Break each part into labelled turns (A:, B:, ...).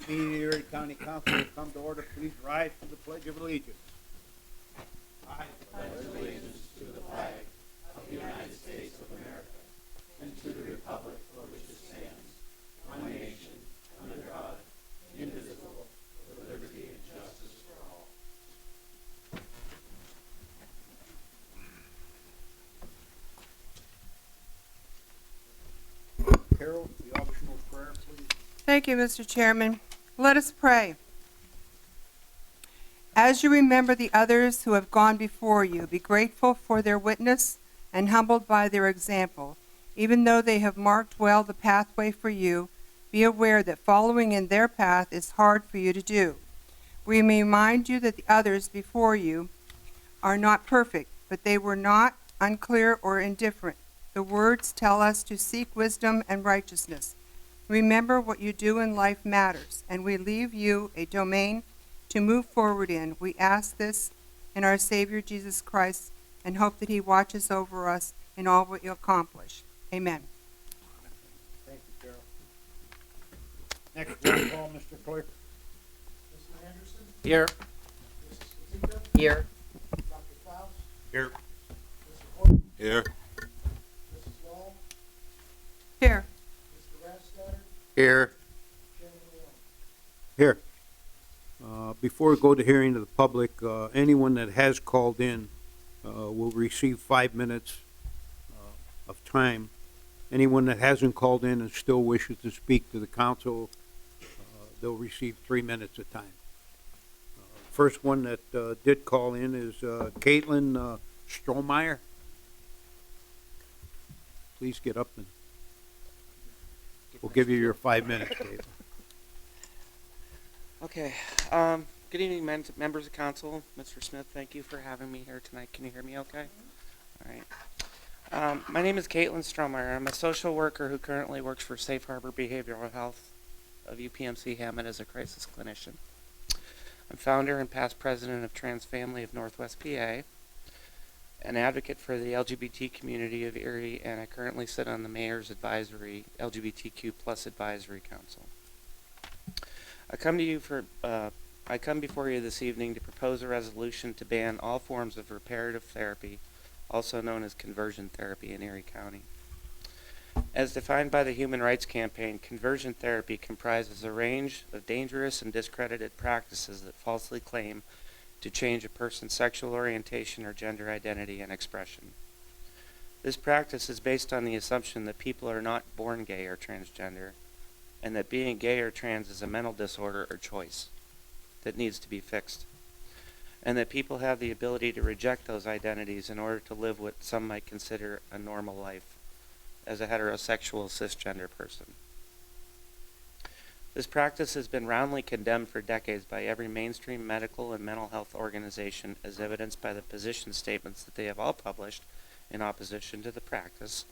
A: Meeting of the Erie County Council will come to order. Please rise for the Pledge of Allegiance. I pledge allegiance to the flag of the United States of America and to the republic for which it stands, one nation, under God, indivisible, with liberty and justice for all. Carol, the optional prayer, please.
B: Thank you, Mr. Chairman. Let us pray. As you remember the others who have gone before you, be grateful for their witness and humbled by their example. Even though they have marked well the pathway for you, be aware that following in their path is hard for you to do. We may remind you that the others before you are not perfect, but they were not unclear or indifferent. The words tell us to seek wisdom and righteousness. Remember, what you do in life matters, and we leave you a domain to move forward in. We ask this in our Savior Jesus Christ and hope that he watches over us in all what you accomplish. Amen.
A: Thank you, Carol. Next roll call, Mr. Clerk.
C: Mr. Anderson?
D: Here.
C: Mrs. Kazinka?
D: Here.
C: Dr. Klaus?
A: Here.
C: Mr. Horton?
A: Here.
C: Mrs. Wall?
B: Here.
C: Mr. Rathstetter?
A: Here.
C: Chairman Leon?
A: Here. Before we go to hearing to the public, anyone that has called in will receive 5 minutes of time. Anyone that hasn't called in and still wishes to speak to the council, they'll receive 3 minutes of time. First one that did call in is Caitlin Strohmeyer. Please get up and we'll give you your 5 minutes, Caitlin.
D: Okay. Good evening, members of council. Mr. Smith, thank you for having me here tonight. Can you hear me okay? All right. My name is Caitlin Strohmeyer. I'm a social worker who currently works for Safe Harbor Behavioral Health of UPMC Hammond as a crisis clinician. I'm founder and past president of Trans Family of Northwest PA, an advocate for the LGBT community of Erie, and I currently sit on the Mayor's Advisory LGBTQ Plus Advisory Council. I come before you this evening to propose a resolution to ban all forms of reparative therapy, also known as conversion therapy, in Erie County. As defined by the Human Rights Campaign, conversion therapy comprises a range of dangerous and discredited practices that falsely claim to change a person's sexual orientation or gender identity and expression. This practice is based on the assumption that people are not born gay or transgender, and that being gay or trans is a mental disorder or choice that needs to be fixed, and that people have the ability to reject those identities in order to live what some might consider a normal life as a heterosexual cisgender person. This practice has been roundly condemned for decades by every mainstream medical and mental health organization, as evidenced by the position statements that they have all published in opposition to the practice,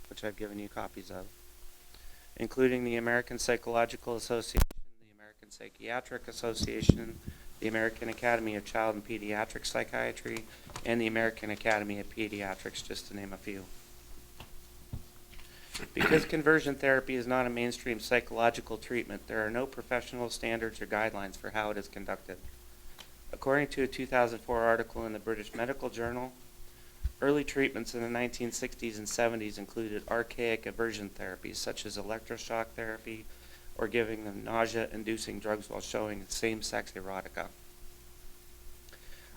D: which I've given you copies of, including the American Psychological Association, the American Psychiatric Association, the American Academy of Child and Pediatric Psychiatry, and the American Academy of Pediatrics, just to name a few. Because conversion therapy is not a mainstream psychological treatment, there are no professional standards or guidelines for how it is conducted. According to a 2004 article in the British Medical Journal, early treatments in the 1960s and 70s included archaic aversion therapies such as electroshock therapy or giving them nausea-inducing drugs while showing same-sex erotica.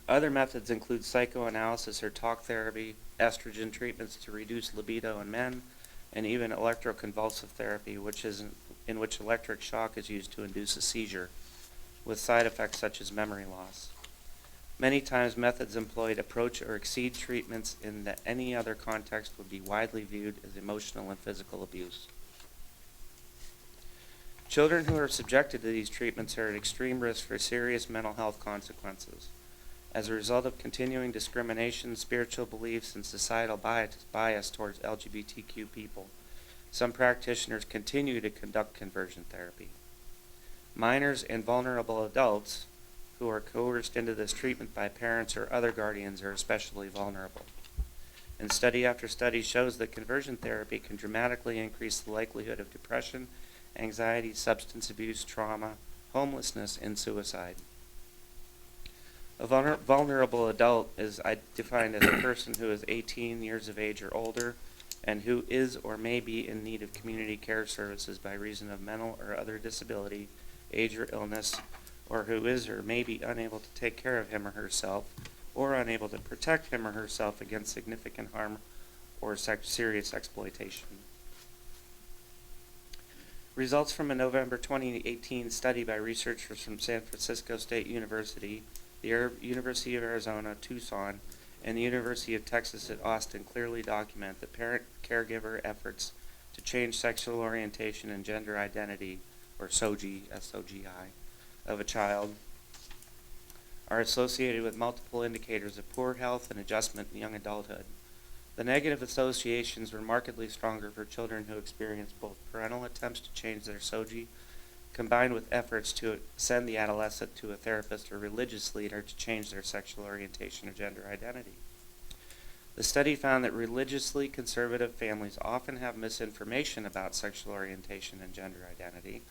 D: Other methods include psychoanalysis or talk therapy, estrogen treatments to reduce libido in men, and even electroconvulsive therapy, in which electric shock is used to induce a seizure, with side effects such as memory loss. Many times methods employed approach or exceed treatments in that any other context would be widely viewed as emotional and physical abuse. Children who are subjected to these treatments are at extreme risk for serious mental health consequences. As a result of continuing discrimination, spiritual beliefs, and societal bias towards LGBTQ people, some practitioners continue to conduct conversion therapy. Minors and vulnerable adults who are coerced into this treatment by parents or other guardians are especially vulnerable. And study after study shows that conversion therapy can dramatically increase the likelihood of depression, anxiety, substance abuse, trauma, homelessness, and suicide. A vulnerable adult is defined as a person who is 18 years of age or older and who is or may be in need of community care services by reason of mental or other disability, age or illness, or who is or may be unable to take care of him or herself, or unable to protect him or herself against significant harm or serious exploitation. Results from a November 2018 study by researchers from San Francisco State University, the University of Arizona, Tucson, and the University of Texas at Austin clearly document that parent-caregiver efforts to change sexual orientation and gender identity, or SOGI, S-O-G-I, of a child are associated with multiple indicators of poor health and adjustment in young adulthood. The negative associations were markedly stronger for children who experienced both parental attempts to change their SOGI combined with efforts to send the adolescent to a therapist or religious leader to change their sexual orientation or gender identity. The study found that religiously conservative families often have misinformation about sexual orientation and gender identity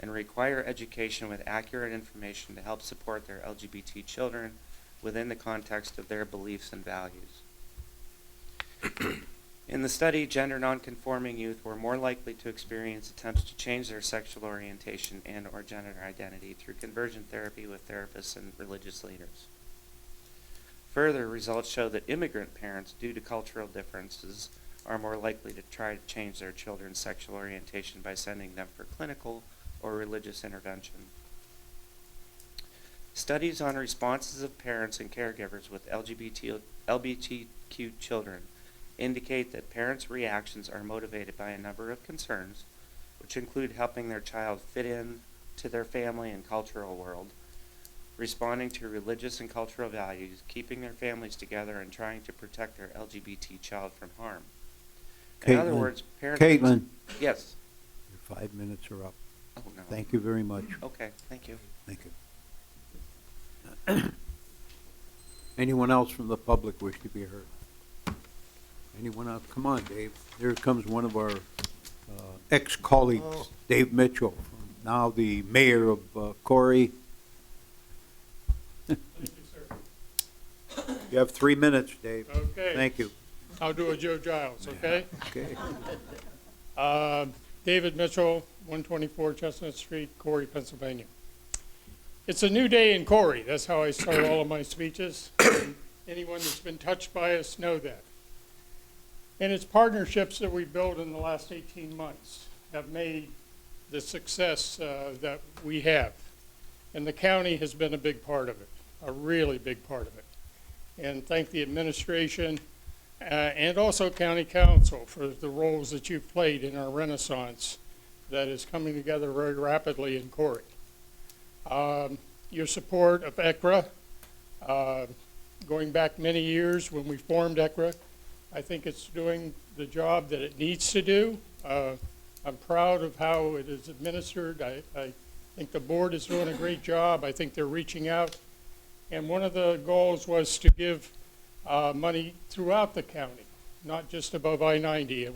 D: and require education with accurate information to help support their LGBT children within the context of their beliefs and values. In the study, gender nonconforming youth were more likely to experience attempts to change their sexual orientation and or gender identity through conversion therapy with therapists and religious leaders. Further, results show that immigrant parents, due to cultural differences, are more likely to try to change their children's sexual orientation by sending them for clinical or religious intervention. Studies on responses of parents and caregivers with LGBTQ children indicate that parents' reactions are motivated by a number of concerns, which include helping their child fit in to their family and cultural world, responding to religious and cultural values, keeping their families together, and trying to protect their LGBT child from harm. In other words, parents...
A: Caitlin,
D: Yes.
A: your 5 minutes are up.
D: Oh, no.
A: Thank you very much.
D: Okay, thank you.
A: Thank you. Anyone else from the public wish to be heard? Anyone else? Come on, Dave. Here comes one of our ex-colleagues, Dave Mitchell, now the mayor of Corey.
E: Thank you, sir.
A: You have 3 minutes, Dave.
E: Okay.
A: Thank you.
E: I'll do a Joe Giles, okay?
A: Okay.
E: David Mitchell, 124 Chestnut Street, Corey, Pennsylvania. It's a new day in Corey. That's how I start all of my speeches. Anyone that's been touched by us know that. And it's partnerships that we built in the last 18 months have made the success that we have. And the county has been a big part of it, a really big part of it. And thank the administration and also county council for the roles that you've played in our renaissance that is coming together very rapidly in Corey. Your support of ECRA, going back many years when we formed ECRA, I think it's doing the job that it needs to do. I'm proud of how it is administered. I think the board is doing a great job. I think they're reaching out. And one of the goals was to give money throughout the county, not just above I-90, and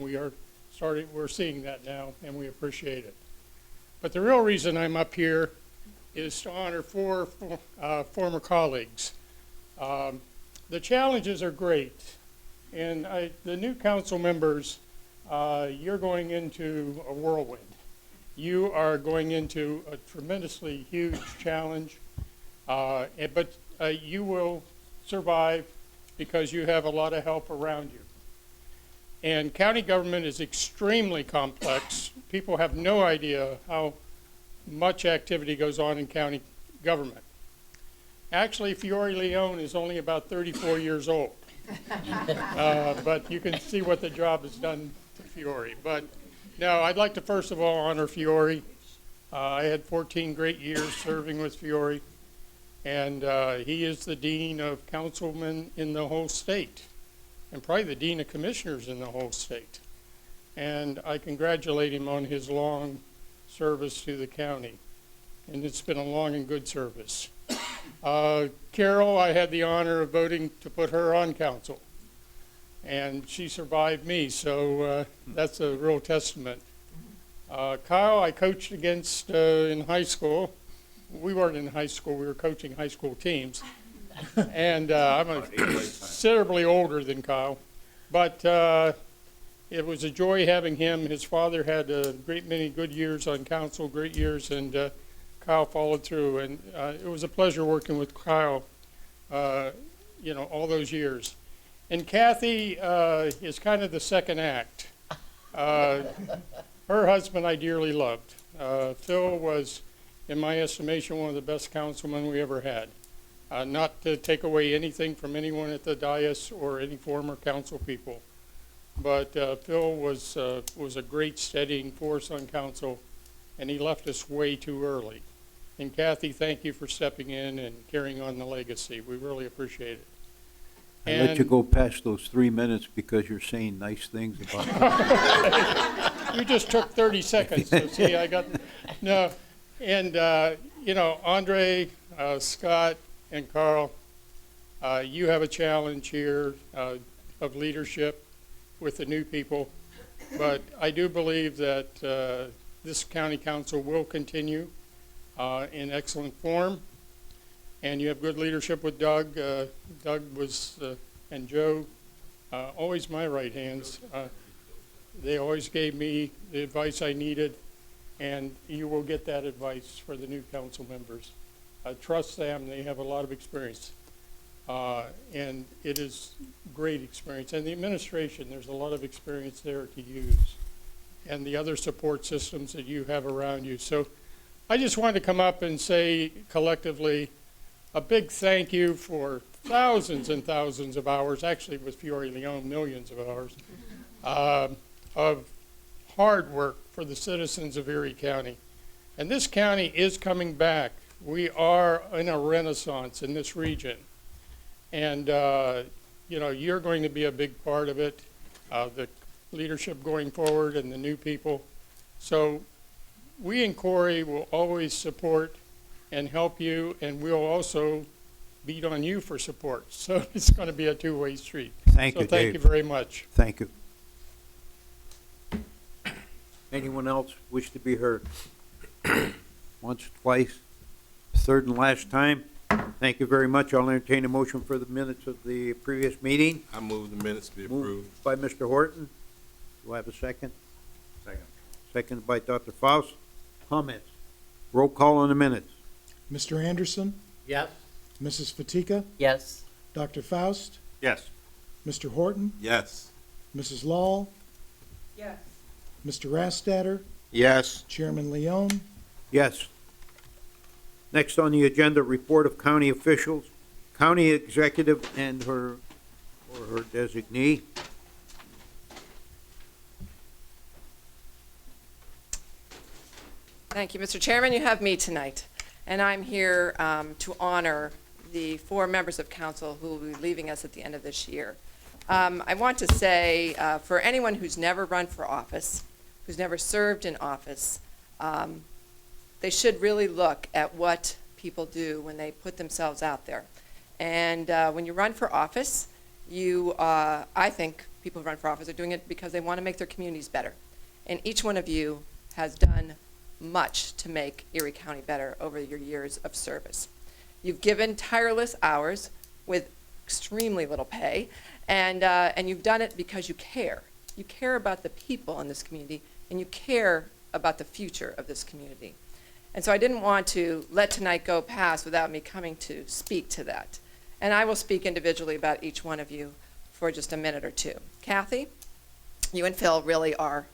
E: we're seeing that now, and we appreciate it. But the real reason I'm up here is to honor four former colleagues. The challenges are great, and the new council members, you're going into a whirlwind. You are going into a tremendously huge challenge, but you will survive because you have a lot of help around you. And county government is extremely complex. People have no idea how much activity goes on in county government. Actually, Fiore Leone is only about 34 years old. But you can see what the job has done to Fiore. But no, I'd like to first of all honor Fiore. I had 14 great years serving with Fiore, and he is the dean of councilmen in the whole state, and probably the dean of commissioners in the whole state. And I congratulate him on his long service to the county, and it's been a long and good service. Carol, I had the honor of voting to put her on council, and she survived me, so that's a real testament. Kyle, I coached against in high school, we weren't in high school, we were coaching high school teams. And I'm considerably older than Kyle. But it was a joy having him. His father had a great many good years on council, great years, and Kyle followed through. And it was a pleasure working with Kyle, all those years. And Kathy is kind of the second act. Her husband I dearly loved. Phil was, in my estimation, one of the best councilmen we ever had. Not to take away anything from anyone at the dais or any former council people, but Phil was a great steadying force on council, and he left us way too early. And Kathy, thank you for stepping in and carrying on the legacy. We really appreciate it.
A: I let you go past those 3 minutes because you're saying nice things about me.
E: You just took 30 seconds, so see, I got, no. And, Andre, Scott, and Carl, you have a challenge here of leadership with the new people, but I do believe that this county council will continue in excellent form, and you have good leadership with Doug. Doug was, and Joe, always my right hands. They always gave me the advice I needed, and you will get that advice for the new council members. Trust them, they have a lot of experience. And it is great experience. And the administration, there's a lot of experience there to use. And the other support systems that you have around you. So I just wanted to come up and say collectively a big thank you for thousands and thousands of hours, actually with Fiore Leone, millions of hours, of hard work for the citizens of Erie County. And this county is coming back. We are in a renaissance in this region. And, you're going to be a big part of it, the leadership going forward and the new people. So we in Corey will always support and help you, and we'll also beat on you for support. So it's going to be a two-way street.
A: Thank you,
E: So thank
A: Dave.
E: you very much.
A: Thank you. Anyone else wish to be heard? Once, twice, third and last time. Thank you very much. I'll entertain a motion for the minutes of the previous meeting.
F: I move the minutes be approved.
A: Moved by Mr. Horton. Do I have a second?
F: Second.
A: Seconded by Dr. Faust. Comments? Roll call on the minutes.
C: Mr. Anderson,
G: Yes.
C: Mrs. Fatika,
G: Yes.
C: Dr. Faust,
F: Yes.
C: Mr. Horton,
F: Yes.
C: Mrs. Law,
B: Yes.
C: Mr. Rastatter,
F: Yes.
C: Chairman Leone.
A: Yes. Next on the agenda, report of county officials, county executive and her designee.
H: Thank you, Mr. Chairman. You have me tonight, and I'm here to honor the 4 members of council who will be leaving us at the end of this year. I want to say, for anyone who's never run for office, who's never served in office, they should really look at what people do when they put themselves out there. And when you run for office, I think people who run for office are doing it because they want to make their communities better. And each one of you has done much to make Erie County better over your years of service. You've given tireless hours with extremely little pay, and you've done it because you care. You care about the people in this community, and you care about the future of this community. And so I didn't want to let tonight go past without me coming to speak to that. And I will speak individually about each one of you for just a minute or two. Kathy, you and Phil really are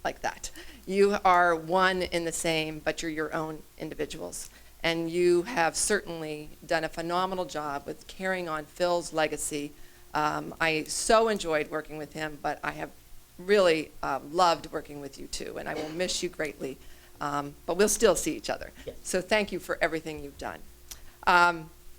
H: like that. You are one in the same, but you're your own individuals. And you have certainly done a phenomenal job with carrying on Phil's legacy. I so enjoyed working with him, but I have really loved working with you too, and I will miss you greatly. But we'll still see each other.
G: Yes.
H: So thank you for everything you've done.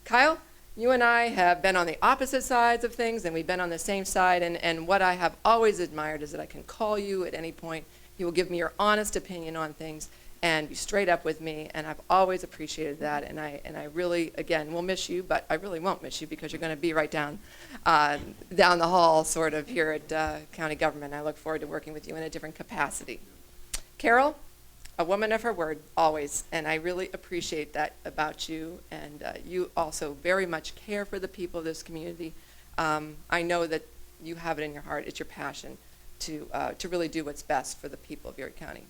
H: Kyle, you and I have been on the opposite sides of things, and we've been on the same side, and what I have always admired is that I can call you at any point. You will give me your honest opinion on things and be straight up with me, and I've always appreciated that, and I really, again, will miss you, but I really won't miss you because you're going to be right down the hall sort of here at county government. I look forward to working with you in a different capacity. Carol, a woman of her word, always, and I really appreciate that about you, and you also very much care for the people of this community. I know that you have it in your heart, it's your passion to really do what's best for the people of Erie County.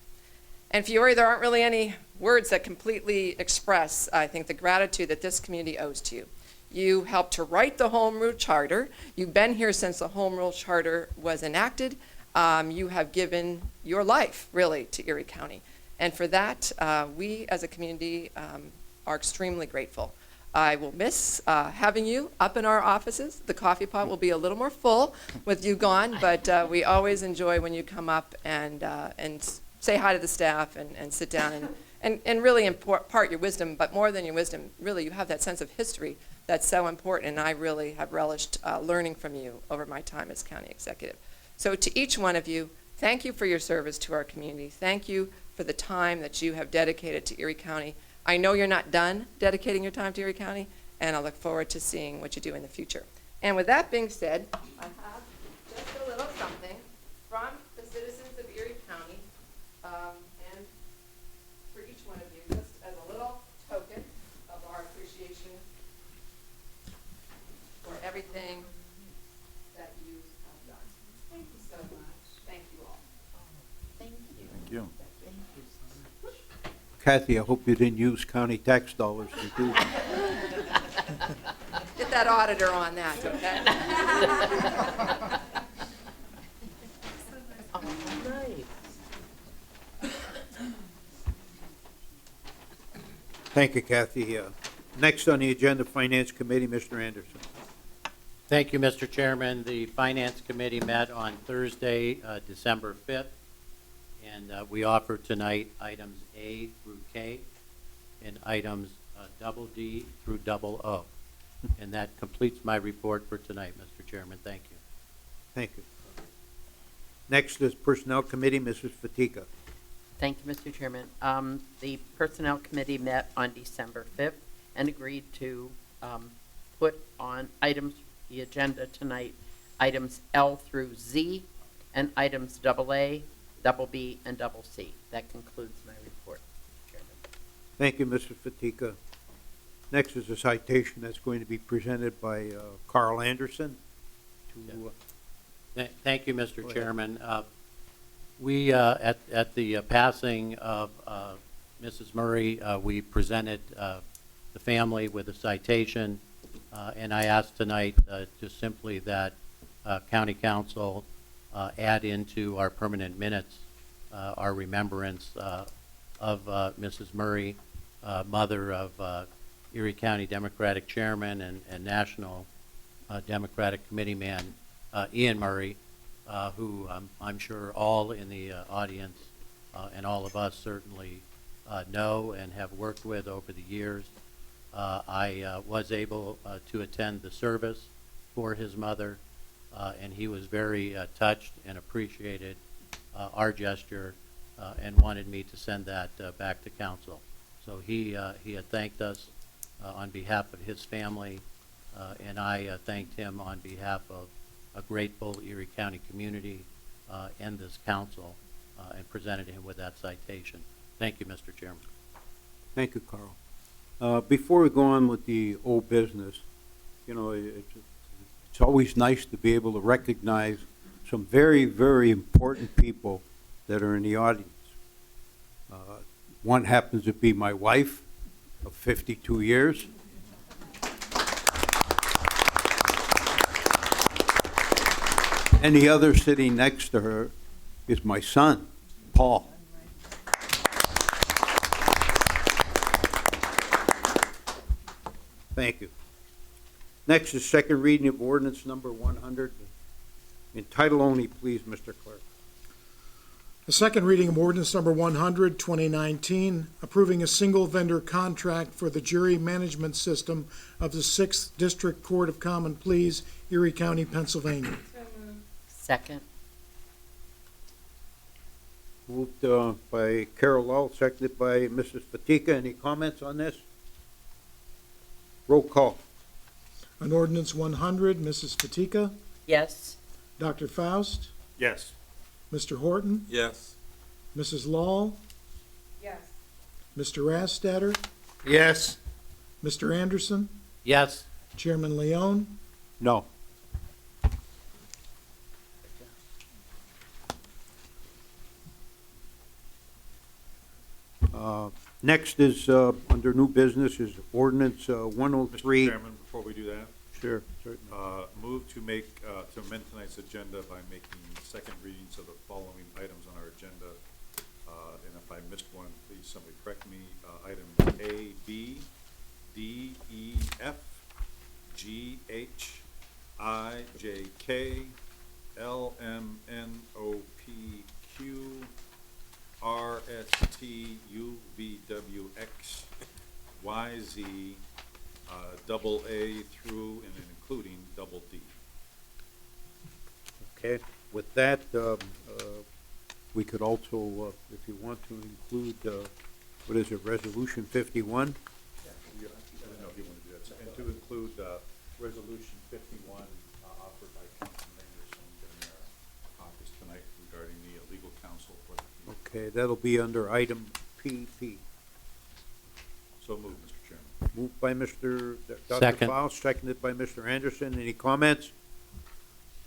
H: And Fiore, there aren't really any words that completely express, I think, the gratitude that this community owes to you. You helped to write the Home Rule Charter. You've been here since the Home Rule Charter was enacted. You have given your life, really, to Erie County. And for that, we as a community are extremely grateful. I will miss having you up in our offices. The coffee pot will be a little more full with you gone, but we always enjoy when you come up and say hi to the staff and sit down and really impart your wisdom, but more than your wisdom, really you have that sense of history that's so important, and I really have relished learning from you over my time as county executive. So to each one of you, thank you for your service to our community. Thank you for the time that you have dedicated to Erie County. I know you're not done dedicating your time to Erie County, and I look forward to seeing what you do in the future. And with that being said, I have just a little something from the citizens of Erie County, and for each one of you, just as a little token of our appreciation for everything that you have done. Thank you so much. Thank you all.
F: Thank you.
A: Kathy, I hope you didn't use county tax dollars to do that.
H: Get that auditor on that, okay?
A: Thank you, Kathy. Next on the agenda, Finance Committee, Mr. Anderson.
G: Thank you, Mr. Chairman. The Finance Committee met on Thursday, December 5th, and we offer tonight items A through K and items double D through double O. And that completes my report for tonight, Mr. Chairman. Thank you.
A: Thank you. Next is Personnel Committee, Mrs. Fatika.
I: Thank you, Mr. Chairman. The Personnel Committee met on December 5th and agreed to put on items the agenda tonight, items L through Z, and items double A, double B, and double C. That concludes my report, Mr. Chairman.
A: Thank you, Mrs. Fatika. Next is a citation that's going to be presented by Carl Anderson.
G: Thank you,
A: Go
G: Mr.
A: ahead.
G: Chairman. We, at the passing of Mrs. Murray, we presented the family with a citation, and I asked tonight just simply that County Council add into our permanent minutes our remembrance of Mrs. Murray, mother of Erie County Democratic Chairman and National Democratic Committeeman Ian Murray, who I'm sure all in the audience and all of us certainly know and have worked with over the years. I was able to attend the service for his mother, and he was very touched and appreciated our gesture and wanted me to send that back to council. So he had thanked us on behalf of his family, and I thanked him on behalf of a grateful Erie County community and this council, and presented him with that citation. Thank you, Mr. Chairman.
A: Thank you, Carl. Before we go on with the old business, you know, it's always nice to be able to recognize some very, very important people that are in the audience. One happens to be my wife of 52 years. And the other sitting next to her is my son, Paul. Thank you. Next is second reading of ordinance number 100. In title only, please, Mr. Clerk.
C: The second reading of ordinance number 100, 2019, approving a single vendor contract for the jury management system of the 6th District Court of Common Pleas, Erie County, Pennsylvania.
I: Second.
A: Moved by Carol Lull, seconded by Mrs. Fatika. Any comments on this? Roll call.
C: On ordinance 100, Mrs. Fatika,
I: Yes.
C: Dr. Faust,
F: Yes.
C: Mr. Horton,
F: Yes.
C: Mrs. Lahl, Mr. Rastetter,
A: Yes.
C: Mr. Anderson,
G: Yes.
C: Chairman Leone,
A: No. Next is, under new business is ordinance, 103.
F: Mr. Chairman, before we do that,
A: Sure, certainly.
F: move to make, to amend tonight's agenda by making second readings of the following items on our agenda. And if I missed one, please somebody correct me. Item A, B, D, E, F, G, H, I, J, K, L, M, N, O, P, Q, R, S, T, U, V, W, X, Y, Z, double A through and including double D.
A: Okay, with that, we could also, if you want to include, what is it, Resolution 51?
F: I don't know if you want to do that. And to include, Resolution 51, offered by Councilman Anderson in their office tonight regarding the legal counsel for the.
A: Okay, that'll be under item PP.
F: So moved, Mr. Chairman.
A: Moved by Dr.
G: Second.
A: Faust, seconded by Mr. Anderson. Any comments?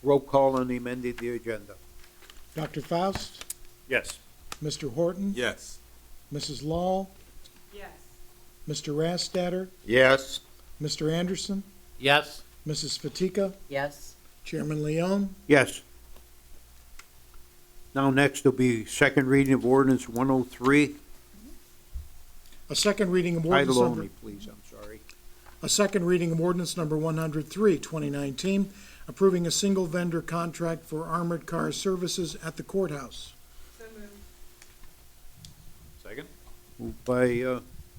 A: Roll call on the amended the agenda.
C: Dr. Faust,
F: Yes.
C: Mr. Horton,
F: Yes.
C: Mrs. Law,
B: Yes.
C: Mr. Rastetter,
A: Yes.
C: Mr. Anderson,
G: Yes.
C: Mrs. Fatika,
I: Yes.
C: Chairman Leone,
A: Yes. Now next will be second reading of ordinance 103.
C: a second reading of ordinance
A: Title
C: number,
A: only, please, I'm sorry.
C: a second reading of ordinance number 103, 2019, approving a single vendor contract for armored car services at the courthouse.
F: Second?
A: Moved by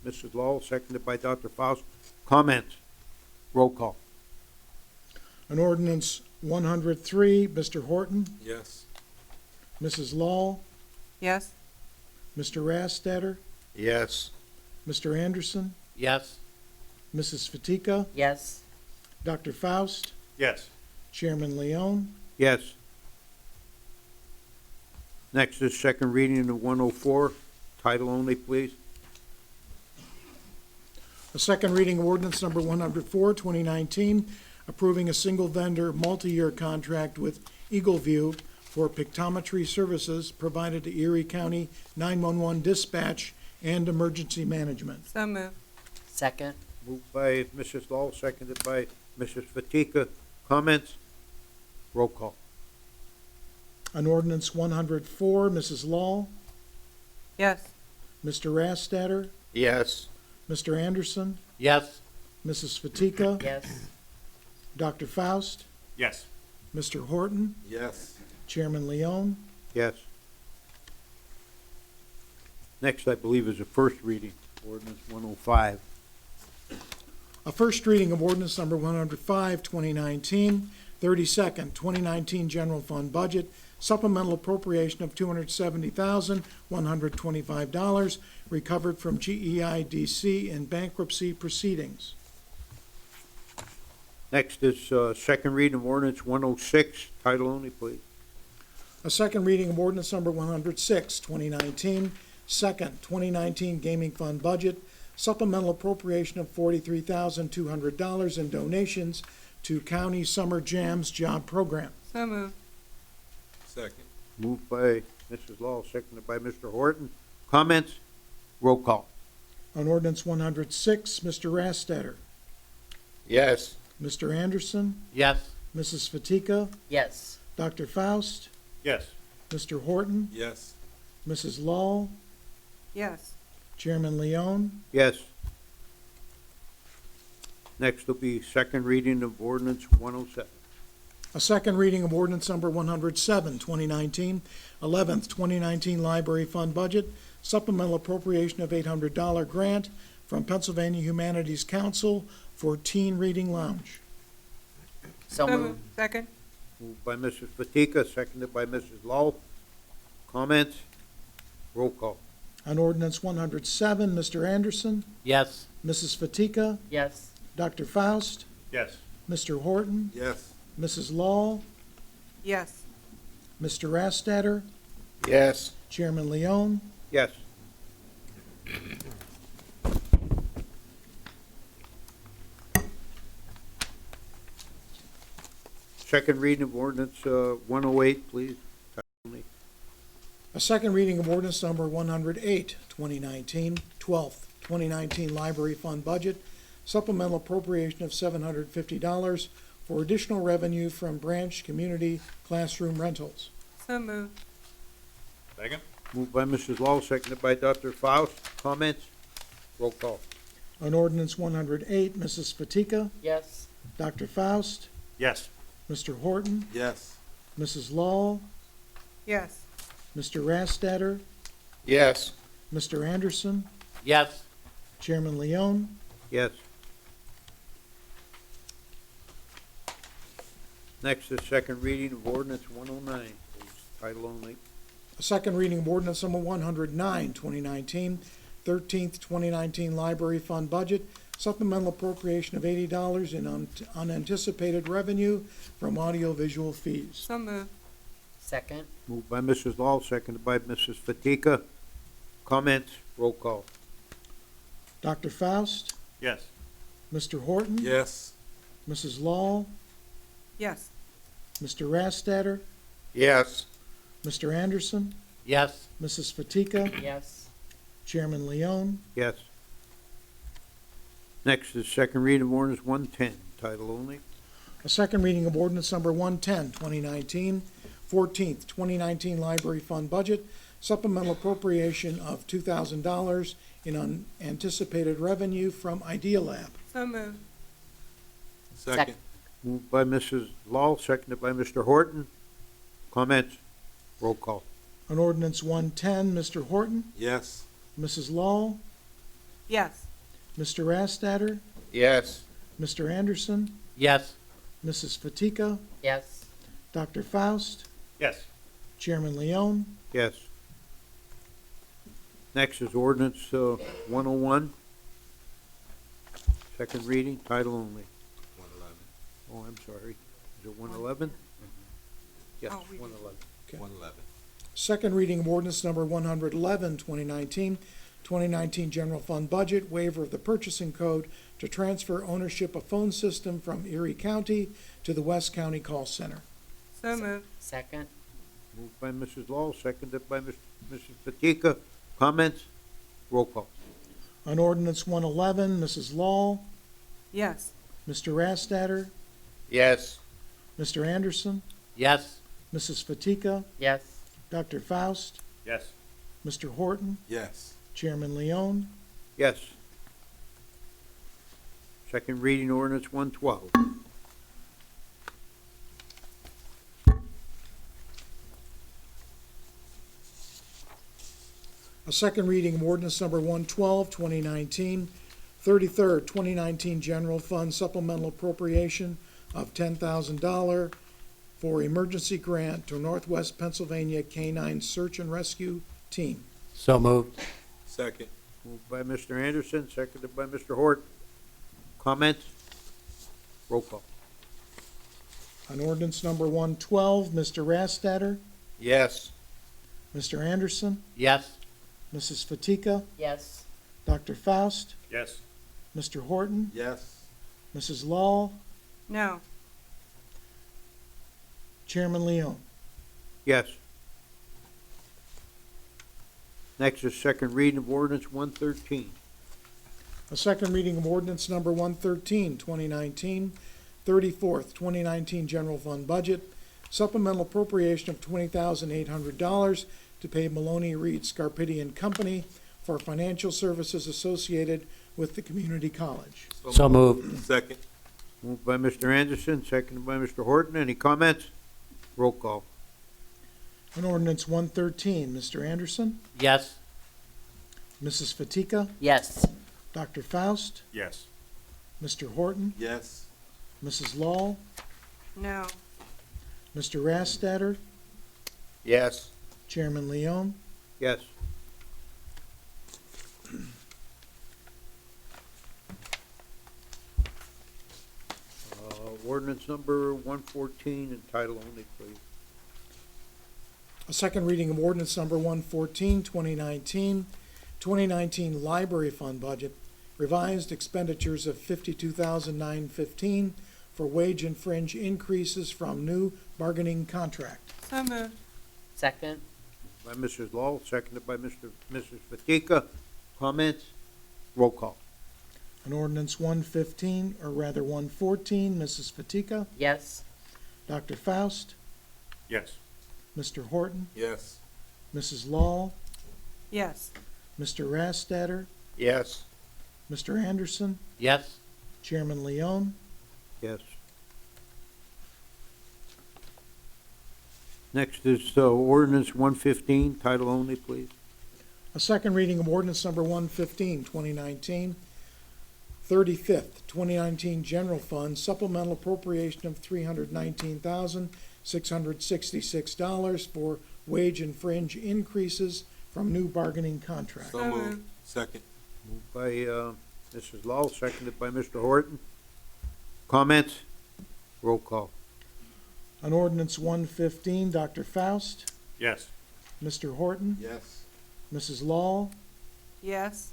A: Mrs. Law, seconded by Dr. Faust. Comments? Roll call.
C: An ordinance 103, Mr. Horton,
F: Yes.
C: Mrs. Law,
B: Yes.
C: Mr. Rastetter,
A: Yes.
C: Mr. Anderson,
G: Yes.
C: Mrs. Fatika,
I: Yes.
C: Dr. Faust,
F: Yes.
C: Chairman Leone,
A: Yes. Next is second reading of 104. Title only, please.
C: a second reading of ordinance number 104, 2019, approving a single vendor multi-year contract with Eagle View for pictometry services provided to Erie County 911 dispatch and emergency management.
B: So moved.
I: Second.
A: Moved by Mrs. Law, seconded by Mrs. Fatika. Comments? Roll call.
C: An ordinance 104, Mrs. Law,
B: Yes.
C: Mr. Rastetter,
A: Yes.
C: Mr. Anderson,
G: Yes.
C: Mrs. Fatika,
I: Yes.
C: Dr. Faust,
F: Yes.
C: Mr. Horton,
F: Yes.
C: Chairman Leone,
A: Yes. Next, I believe, is a first reading, ordinance 105.
C: a first reading of ordinance number 105, 2019, 32nd, 2019 general fund budget, supplemental appropriation of $270,125 recovered from GEIDC in bankruptcy proceedings.
A: Next is second reading of ordinance 106. Title only, please.
C: A second reading of ordinance number 106, 2019, second 2019 gaming fund budget, supplemental appropriation of $43,200 in donations to county summer jams job program.
B: So moved.
F: Second.
A: Moved by Mrs. Law, seconded by Mr. Horton. Comments? Roll call.
C: On ordinance 106, Mr. Rastetter,
A: Yes.
C: Mr. Anderson,
G: Yes.
C: Mrs. Fatika,
I: Yes.
C: Dr. Faust,
F: Yes.
C: Mr. Horton,
F: Yes.
C: Mrs. Law,
B: Yes.
C: Chairman Leone,
A: Yes. Next will be second reading of ordinance 107.
C: a second reading of ordinance number 107, 2019, 11th 2019 library fund budget, supplemental appropriation of $800 grant from Pennsylvania Humanities Council for teen reading lounge.
I: So moved.
B: Second.
A: Moved by Mrs. Fatika, seconded by Mrs. Law. Comments? Roll call.
C: On ordinance 107, Mr. Anderson,
G: Yes.
C: Mrs. Fatika,
I: Yes.
C: Dr. Faust,
F: Yes.
C: Mr. Horton,
F: Yes.
C: Mrs. Law,
B: Yes.
C: Mr. Rastetter,
A: Yes.
C: Chairman Leone,
A: Yes. Second reading of ordinance, 108, please. Title only.
C: A second reading of ordinance number 108, 2019, 12th, 2019 Library Fund Budget, supplemental appropriation of $750 for additional revenue from branch community classroom rentals.
B: So moved.
F: Second?
A: Moved by Mrs. Law, seconded by Dr. Faust. Comments? Roll call.
C: On ordinance 108, Mrs. Fatika,
I: Yes.
C: Dr. Faust,
F: Yes.
C: Mr. Horton,
F: Yes.
C: Mrs. Law,
B: Yes.
C: Mr. Rastetter,
A: Yes.
C: Mr. Anderson,
G: Yes.
C: Chairman Leone,
A: Yes. Next is second reading of ordinance 109, please. Title only.
C: a second reading of ordinance number 109, 2019, 13th, 2019 Library Fund Budget, supplemental appropriation of $80 in unanticipated revenue from audiovisual fees.
B: So moved.
I: Second.
A: Moved by Mrs. Law, seconded by Mrs. Fatika. Comments? Roll call.
C: Dr. Faust,
F: Yes.
C: Mr. Horton,
F: Yes.
C: Mrs. Law,
B: Yes.
C: Mr. Rastetter,
A: Yes.
C: Mr. Anderson,
G: Yes.
C: Mrs. Fatika,
I: Yes.
C: Chairman Leone,
A: Yes. Next is second reading of ordinance 110, title only.
C: a second reading of ordinance number 110, 2019, 14th, 2019 Library Fund Budget, supplemental appropriation of $2,000 in unanticipated revenue from Idea Lab.
B: So moved.
I: Second.
A: Moved by Mrs. Law, seconded by Mr. Horton. Comments? Roll call.
C: On ordinance 110, Mr. Horton,
F: Yes.
C: Mrs. Law,
B: Yes.
C: Mr. Rastetter,
A: Yes.
C: Mr. Anderson,
G: Yes.
C: Mrs. Fatika,
I: Yes.
C: Dr. Faust,
F: Yes.
C: Chairman Leone,
A: Yes. Next is ordinance 101. Second reading, title only.
F: 111.
A: Oh, I'm sorry. Is it 111? Yes,
B: Oh, we did.
A: 111.
F: 111.
C: second reading of ordinance number 111, 2019, 2019 General Fund Budget, waiver of the purchasing code to transfer ownership of phone system from Erie County to the West County Call Center.
B: So moved.
I: Second.
A: Moved by Mrs. Law, seconded by Mrs. Fatika. Comments? Roll call.
C: On ordinance 111, Mrs. Law,
B: Yes.
C: Mr. Rastetter,
A: Yes.
C: Mr. Anderson,
G: Yes.
C: Mrs. Fatika,
I: Yes.
C: Dr. Faust,
F: Yes.
C: Mr. Horton,
F: Yes.
C: Chairman Leone,
A: Yes. Second reading ordinance 112.
C: a second reading of ordinance number 112, 2019, 33rd, 2019 General Fund supplemental appropriation of $10,000 for emergency grant to Northwest Pennsylvania Canine Search and Rescue Team.
G: So moved.
F: Second.
A: Moved by Mr. Anderson, seconded by Mr. Hort. Comments? Roll call.
C: On ordinance number 112, Mr. Rastetter,
A: Yes.
C: Mr. Anderson,
G: Yes.
C: Mrs. Fatika,
I: Yes.
C: Dr. Faust,
F: Yes.
C: Mr. Horton,
F: Yes.
C: Mrs. Law,
B: No.
C: Chairman Leone.
A: Yes. Next is second reading of ordinance 113.
C: A second reading of ordinance number 113, 2019, 34th, 2019 General Fund Budget, supplemental appropriation of $20,800 to pay Maloney Reed Scarpidi and Company for financial services associated with the community college.
G: So moved.
F: Second.
A: Moved by Mr. Anderson, seconded by Mr. Horton. Any comments? Roll call.
C: On ordinance 113, Mr. Anderson,
G: Yes.
C: Mrs. Fatika,
I: Yes.
C: Dr. Faust,
F: Yes.
C: Mr. Horton,
F: Yes.
C: Mrs. Law,
B: No.
C: Mr. Rastetter,
A: Yes.
C: Chairman Leone,
A: Yes. Ordinance number 114 and title only, please.
C: a second reading of ordinance number 114, 2019, 2019 library fund budget, revised expenditures of $52,915 for wage and fringe increases from new bargaining contract.
B: So moved.
I: Second.
A: By Mrs. Law, seconded by Mrs. Fatika. Comments? Roll call.
C: An ordinance 115, or rather 114, Mrs. Fatika,
I: Yes.
C: Dr. Faust,
F: Yes.
C: Mr. Horton,
F: Yes.
C: Mrs. Law,
B: Yes.
C: Mr. Rastetter,
A: Yes.
C: Mr. Anderson,
G: Yes.
C: Chairman Leone.
A: Yes. Next is ordinance 115, title only, please.
C: A second reading of ordinance number 115, 2019, 35th, 2019 General Fund supplemental appropriation of $319,666 for wage and fringe increases from new bargaining contract.
B: So moved.
F: Second.
A: Moved by Mrs. Law, seconded by Mr. Horton. Comments? Roll call.
C: On ordinance 115, Dr. Faust,
F: Yes.
C: Mr. Horton,
F: Yes.
C: Mrs. Law,
B: Yes.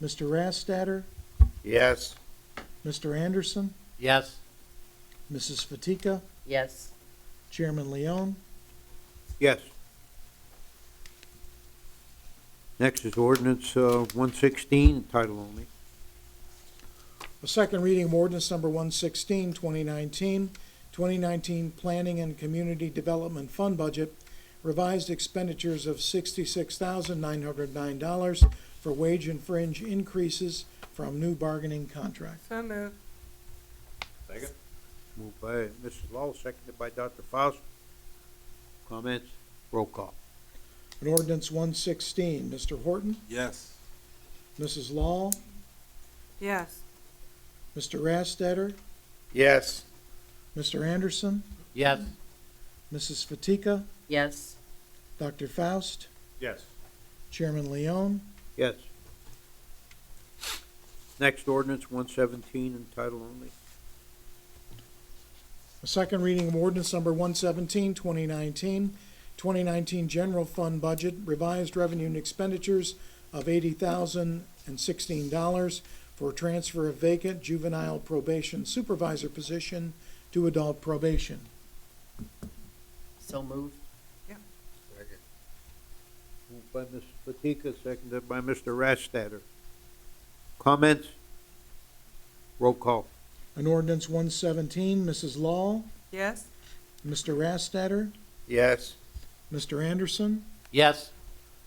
C: Mr. Rastetter,
A: Yes.
C: Mr. Anderson,
G: Yes.
C: Mrs. Fatika,
I: Yes.
C: Chairman Leone.
A: Yes. Next is ordinance 116, title only.
C: A second reading of ordinance number 116, 2019, 2019 Planning and Community Development Fund budget, revised expenditures of $66,909 for wage and fringe increases from new bargaining contract.
B: So moved.
F: Second.
A: Moved by Mrs. Law, seconded by Dr. Faust. Comments? Roll call.
C: An ordinance 116, Mr. Horton,
F: Yes.
C: Mrs. Law,
B: Yes.
C: Mr. Rastetter,
A: Yes.
C: Mr. Anderson,
G: Yes.
C: Mrs. Fatika,
I: Yes.
C: Dr. Faust,
F: Yes.
C: Chairman Leone.
A: Yes. Next ordinance 117 in title only.
C: A second reading of ordinance number 117, 2019, 2019 General Fund Budget, revised revenue and expenditures of $80,016 for transfer of vacant juvenile probation supervisor position to adult probation.
I: So moved.
A: Moved by Ms. Fatika, seconded by Mr. Rastetter. Comments? Roll call.
C: An ordinance 117, Mrs. Law,
B: Yes.
C: Mr. Rastetter,
A: Yes.
C: Mr. Anderson,
G: Yes.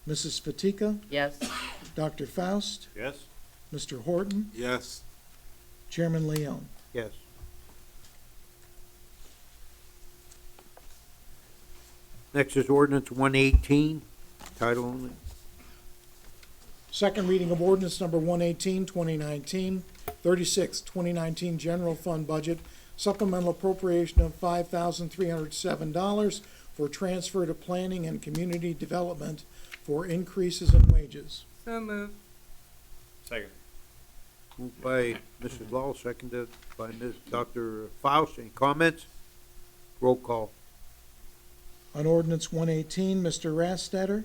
C: Mrs. Fatika,
I: Yes.
C: Dr. Faust,
F: Yes.
C: Mr. Horton,
F: Yes.
C: Chairman Leone.
A: Yes. Next is ordinance 118, title only.
C: Second reading of ordinance number 118, 2019, 36, 2019 General Fund Budget, supplemental appropriation of $5,307 for transfer to Planning and Community Development for increases in wages.
B: So moved.
F: Second.
A: Moved by Mrs. Law, seconded by Dr. Faust. Any comments? Roll call.
C: On ordinance 118, Mr. Rastetter,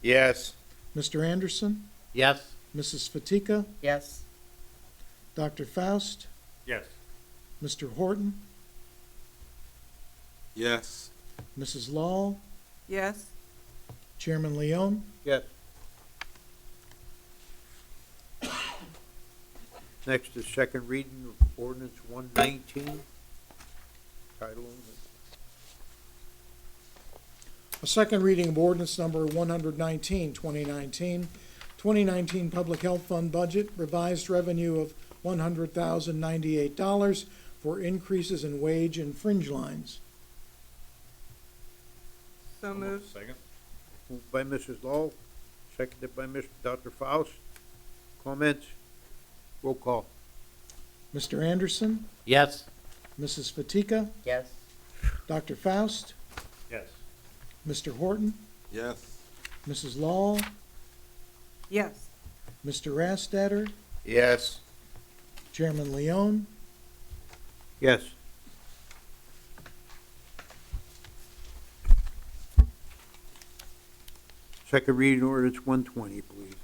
A: Yes.
C: Mr. Anderson,
G: Yes.
C: Mrs. Fatika,
I: Yes.
C: Dr. Faust,
F: Yes.
C: Mr. Horton,
F: Yes.
C: Mrs. Law,
B: Yes.
C: Chairman Leone.
A: Yes. Next is second reading of ordinance 119, title only.
C: A second reading of ordinance number 119, 2019, 2019 Public Health Fund Budget, revised revenue of $100,098 for increases in wage and fringe lines.
B: So moved.
F: Second.
A: Moved by Mrs. Law, seconded by Dr. Faust. Comments? Roll call.
C: Mr. Anderson,
G: Yes.
C: Mrs. Fatika,
I: Yes.
C: Dr. Faust,
F: Yes.
C: Mr. Horton,
F: Yes.
C: Mrs. Law,
B: Yes.
C: Mr. Rastetter,
A: Yes.
C: Chairman Leone.
A: Yes. Second reading ordinance 120, please.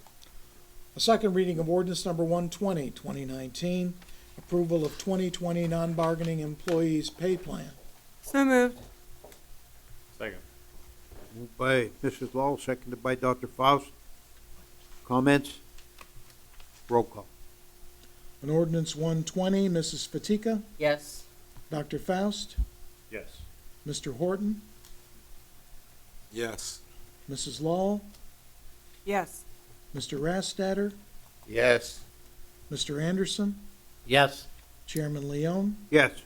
C: A second reading of ordinance number 120, 2019, approval of 2020 non-bargaining employees pay plan.
B: So moved.
F: Second.
A: Moved by Mrs. Law, seconded by Dr. Faust. Comments? Roll call.
C: On ordinance 120, Mrs. Fatika,
I: Yes.
C: Dr. Faust,
F: Yes.
C: Mr. Horton,
J: Yes.
C: Mrs. Law,
B: Yes.
C: Mr. Rastatter,
J: Yes.
C: Mr. Anderson,
G: Yes.
C: Chairman Leone.
A: Yes.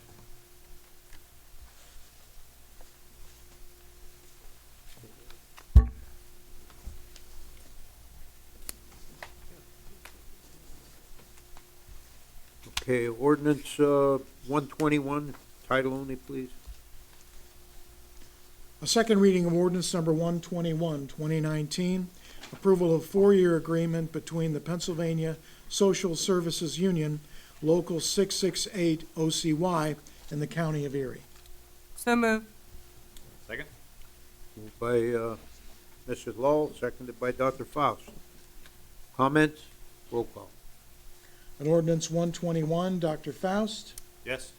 A: Okay, ordinance, 121, title only, please.
C: A second reading of ordinance number 121, 2019, approval of four-year agreement between the Pennsylvania Social Services Union, Local 668 OCY, and the County of Erie.
B: So moved.
F: Second.
A: Moved by, Mrs. Law, seconded by Dr. Faust. Comments? Roll call.
C: On ordinance 121, Dr. Faust,
F: Yes.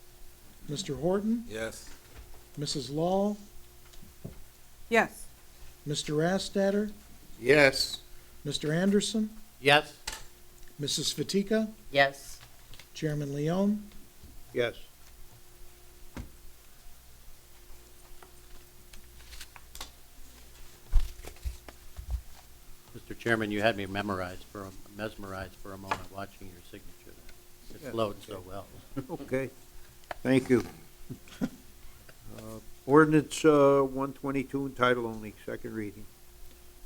C: Mr. Horton,
J: Yes.
C: Mrs. Law,
B: Yes.
C: Mr. Rastatter,
J: Yes.
C: Mr. Anderson,
G: Yes.
C: Mrs. Fatika,
I: Yes.
C: Chairman Leone.
A: Yes.
G: Mr. Chairman, you had me mesmerized for a moment watching your signature there. It
A: Yeah,
G: flowed
A: okay.
G: so well.
A: Okay, thank you. Ordinance, 122, in title only, second reading.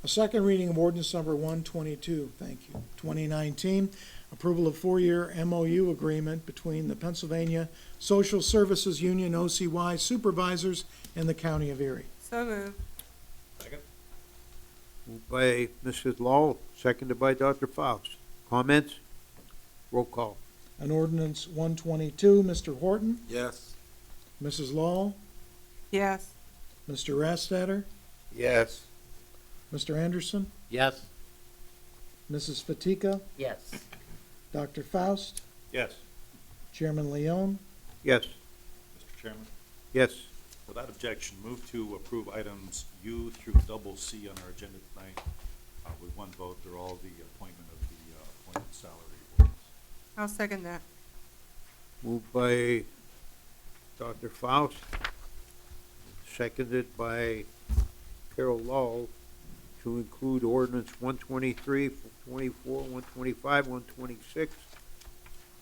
C: A second reading of ordinance number 122, thank you, 2019, approval of four-year MOU agreement between the Pennsylvania Social Services Union OCY supervisors and the County of Erie.
B: So moved.
F: Second.
A: Moved by Mrs. Law, seconded by Dr. Faust. Comments? Roll call.
C: On ordinance 122, Mr. Horton,
J: Yes.
C: Mrs. Law,
B: Yes.
C: Mr. Rastatter,
J: Yes.
C: Mr. Anderson,
G: Yes.
C: Mrs. Fatika,
I: Yes.
C: Dr. Faust,
F: Yes.
C: Chairman Leone.
A: Yes.
F: Mr. Chairman,
A: Yes.
F: without objection, move to approve items U through double C on our agenda tonight. With one vote, they're all the appointment of the appointed salary orders.
B: I'll second that.
A: Moved by Dr. Faust, seconded by Carol Law, to include ordinance 123, 124, 125, 126,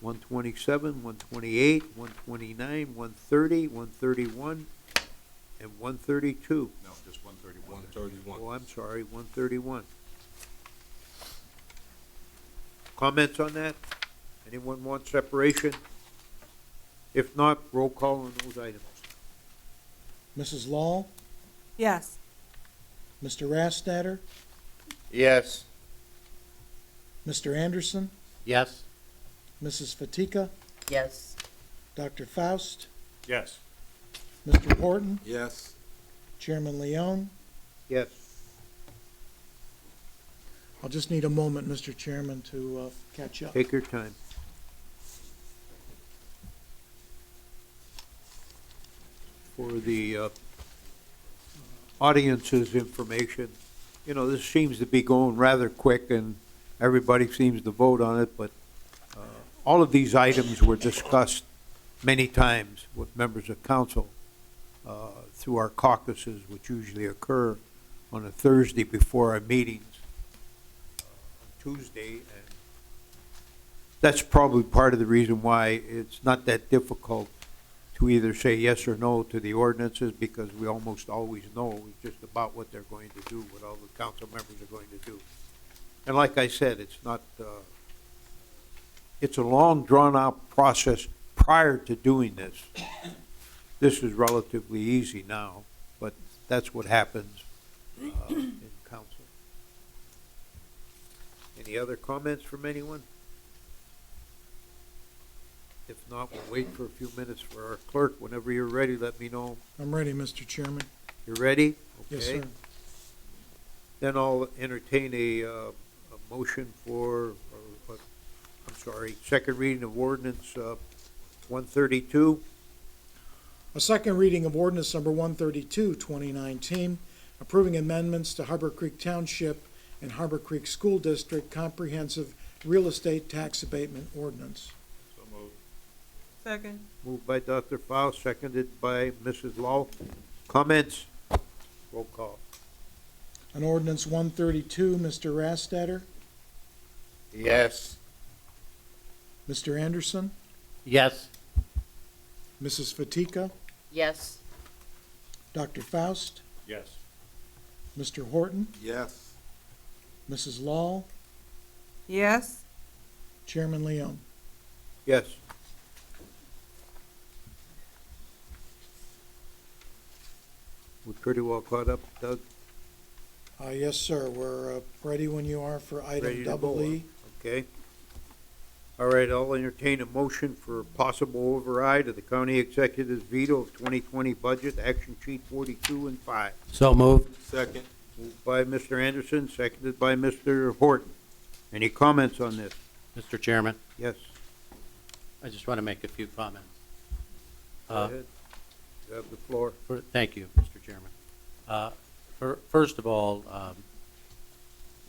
A: 127, 128, 129, 130, 131, and 132.
F: No, just 131.
J: 131.
A: Oh, I'm sorry, 131. Comments on that? Anyone want separation? If not, roll call on those items.
C: Mrs. Law,
B: Yes.
C: Mr. Rastatter,
J: Yes.
C: Mr. Anderson,
G: Yes.
C: Mrs. Fatika,
I: Yes.
C: Dr. Faust,
F: Yes.
C: Mr. Horton,
J: Yes.
C: Chairman Leone.
A: Yes.
C: I'll just need a moment, Mr. Chairman, to catch up.
A: Take your time. For the audience's information, you know, this seems to be going rather quick and everybody seems to vote on it, but all of these items were discussed many times with members of council through our caucuses, which usually occur on a Thursday before our meetings, Tuesday, and that's probably part of the reason why it's not that difficult to either say yes or no to the ordinances, because we almost always know just about what they're going to do, what all the council members are going to do. And like I said, it's not, it's a long, drawn-out process prior to doing this. This is relatively easy now, but that's what happens in council. Any other comments from anyone? If not, we'll wait for a few minutes for our clerk. Whenever you're ready, let me know.
C: I'm ready, Mr. Chairman.
A: You're ready?
C: Yes,
A: Okay.
C: sir.
A: Then I'll entertain a motion for, or second reading of ordinance, 132.
C: A second reading of ordinance number 132, 2019, approving amendments to Harbor Creek Township and Harbor Creek School District Comprehensive Real Estate Tax Abatement Ordinance.
F: So moved.
B: Second.
A: Moved by Dr. Faust, seconded by Mrs. Law. Comments? Roll call.
C: On ordinance 132, Mr. Rastetter,
J: Yes.
C: Mr. Anderson,
G: Yes.
C: Mrs. Fatika,
I: Yes.
C: Dr. Faust,
F: Yes.
C: Mr. Horton,
J: Yes.
C: Mrs. Law,
B: Yes.
C: Chairman Leon.
A: Yes. We're pretty well caught up, Doug.
C: Yes, sir. We're ready when you are for
A: Ready
C: item
A: to
C: double
A: go,
C: E.
A: Okay. All right, I'll entertain a motion for possible override of the county executive's veto of 2020 budget, action sheet 42 and 5.
G: So moved.
J: Second.
A: Moved by Mr. Anderson, seconded by Mr. Horton. Any comments on this?
G: Mr. Chairman,
A: Yes.
G: I just want to make a few comments.
A: Go ahead. You have the floor.
G: Thank you, Mr. Chairman. First of all,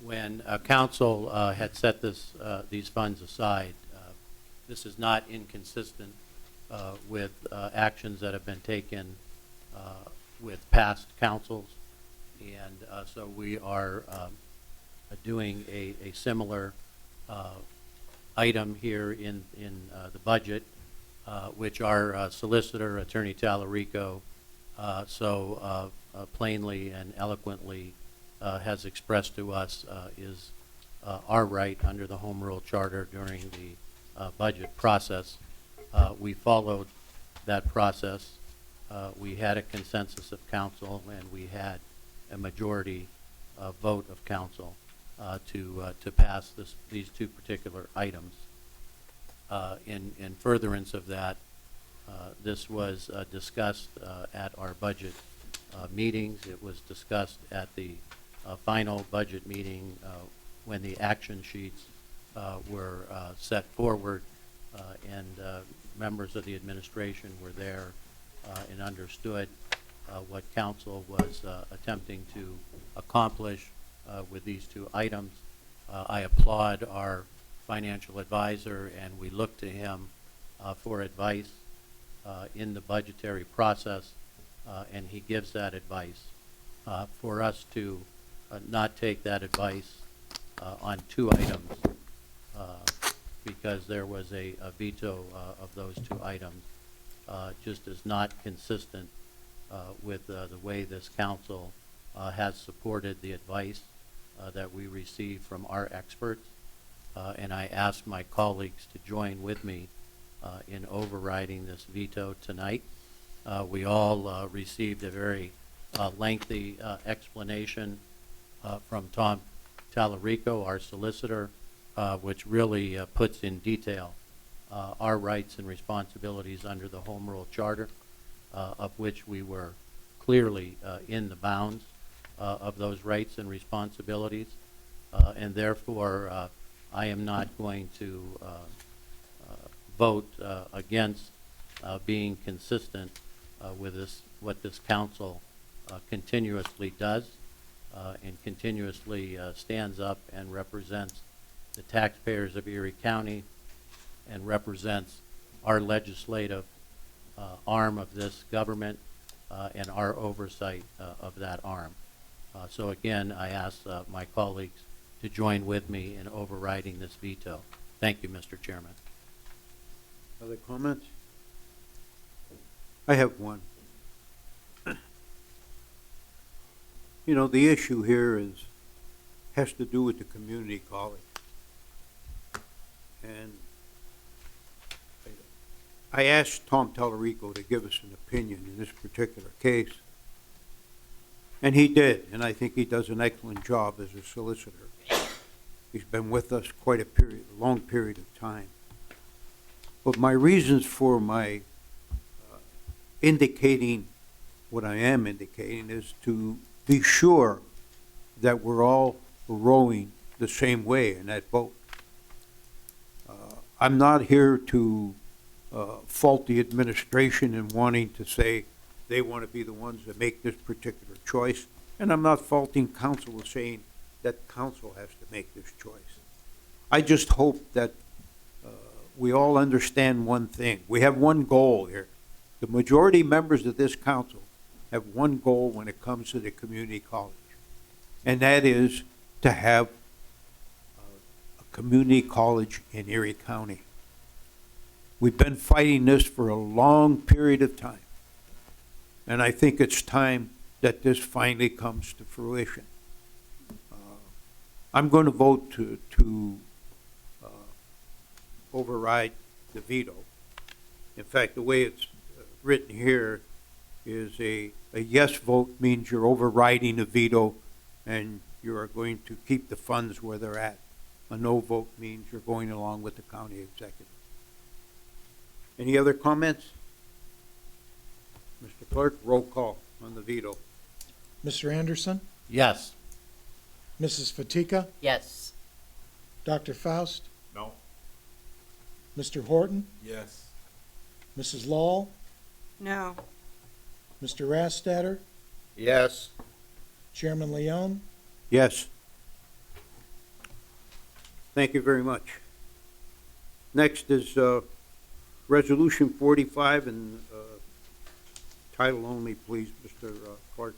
G: when council had set these funds aside, this is not inconsistent with actions that have been taken with past councils, and so we are doing a similar item here in the budget, which our solicitor, Attorney Tallarico, so plainly and eloquently has expressed to us is our right under the Home Rule Charter during the budget process. We followed that process. We had a consensus of council, and we had a majority vote of council to pass these two particular items. In furtherance of that, this was discussed at our budget meetings. It was discussed at the final budget meeting when the action sheets were set forward, and members of the administration were there and understood what council was attempting to accomplish with these two items. I applaud our financial advisor, and we look to him for advice in the budgetary process, and he gives that advice. For us to not take that advice on two items because there was a veto of those two items just is not consistent with the way this council has supported the advice that we receive from our experts. And I ask my colleagues to join with me in overriding this veto tonight. We all received a very lengthy explanation from Tom Tallarico, our solicitor, which really puts in detail our rights and responsibilities under the Home Rule Charter, of which we were clearly in the bounds of those rights and responsibilities, and therefore I am not going to vote against being consistent with what this council continuously does and continuously stands up and represents the taxpayers of Erie County and represents our legislative arm of this government and our oversight of that arm. So again, I ask my colleagues to join with me in overriding this veto. Thank you, Mr. Chairman.
A: Other comments? I have one. You know, the issue here has to do with the community college. And I asked Tom Tallarico to give us an opinion in this particular case. And he did, and I think he does an excellent job as a solicitor. He's been with us quite a long period of time. But my reasons for my indicating what I am indicating is to be sure that we're all rowing the same way in that boat. I'm not here to fault the administration in wanting to say they want to be the ones that make this particular choice. And I'm not faulting council with saying that council has to make this choice. I just hope that we all understand one thing. We have one goal here. The majority members of this council have one goal when it comes to the community college, and that is to have a community college in Erie County. We've been fighting this for a long period of time, and I think it's time that this finally comes to fruition. I'm going to vote to override the veto. In fact, the way it's written here is a yes vote means you're overriding a veto and you are going to keep the funds where they're at. A no vote means you're going along with the county executive. Any other comments? Mr. Clerk, roll call on the veto.
C: Mr. Anderson,
G: Yes.
C: Mrs. Fatika,
I: Yes.
C: Dr. Faust,
F: No?
C: Mr. Horton,
J: Yes.
C: Mrs. Law,
B: No.
C: Mr. Rastatter,
J: Yes.
C: Chairman Leone.
A: Yes. Thank you very much. Next is Resolution 45 and title only, please, Mr. Clark.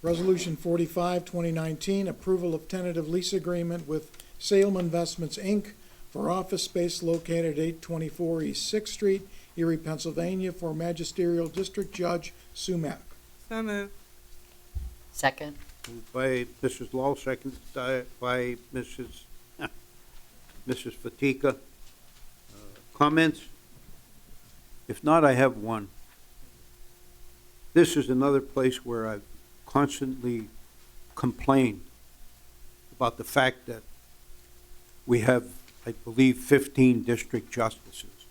C: Resolution 45, 2019, approval of tentative lease agreement with Salem Investments, Inc. for office space located at 824 East 6th Street, Erie, Pennsylvania, for Magisterial District Judge Sumac.
B: So moved.
I: Second.
A: Moved by Mrs. Law, seconded by Mrs. Fatika. Comments? If not, I have one. This is another place where I've constantly complained about the fact that we have, I believe, 15 district justices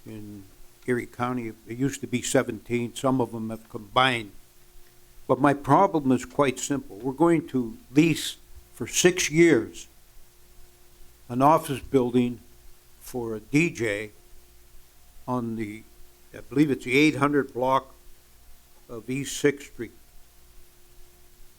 A: in Erie County. It used to be 17. Some of them have combined. But my problem is quite simple. We're going to lease for 6 years an office building for a DJ on the, I believe it's the 800 block of East 6th Street.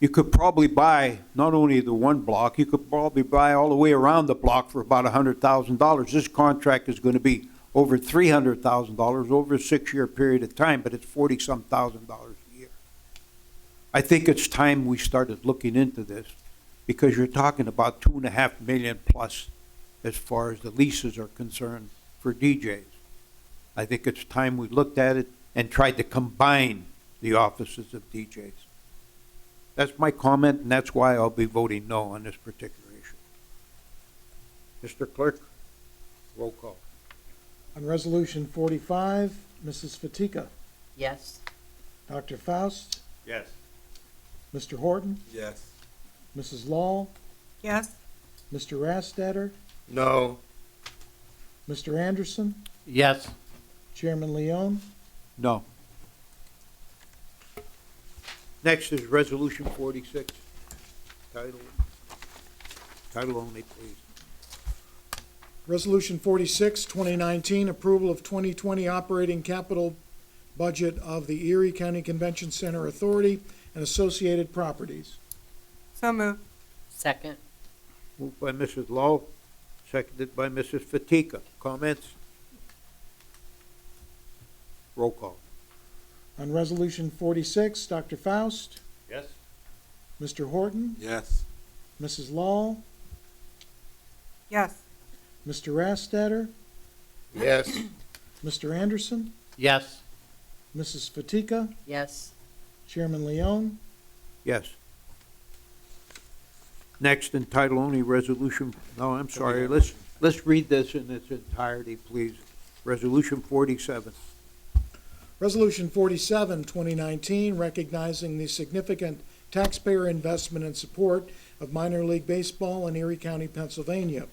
A: You could probably buy not only the one block, you could probably buy all the way around the block for about $100,000. This contract is going to be over $300,000 over a 6-year period of time, but it's $40-some thousand a year. I think it's time we started looking into this, because you're talking about $2.5 million plus as far as the leases are concerned for DJs. I think it's time we looked at it and tried to combine the offices of DJs. That's my comment, and that's why I'll be voting no on this particular issue. Mr. Clerk, roll call.
C: On Resolution 45, Mrs. Fatika,
I: Yes.
C: Dr. Faust,
F: Yes.
C: Mr. Horton,
J: Yes.
C: Mrs. Law,
B: Yes.
C: Mr. Rastatter,
J: No.
C: Mr. Anderson,
G: Yes.
C: Chairman Leone.
A: No. Next is Resolution 46. Title only, please.
C: Resolution 46, 2019, approval of 2020 operating capital budget of the Erie County Convention Center Authority and associated properties.
B: So moved.
I: Second.
A: Moved by Mrs. Law, seconded by Mrs. Fatika. Comments? Roll call.
C: On Resolution 46, Dr. Faust,
F: Yes?
C: Mr. Horton,
J: Yes.
C: Mrs. Law,
B: Yes.
C: Mr. Rastatter,
J: Yes.
C: Mr. Anderson,
G: Yes.
C: Mrs. Fatika,
I: Yes.
C: Chairman Leone.
A: Yes. Next, in title only, resolution, no, I'm sorry, let's read this in its entirety, please. Resolution 47.
C: Resolution 47, 2019, recognizing the significant taxpayer investment and support of minor league baseball in Erie County, Pennsylvania.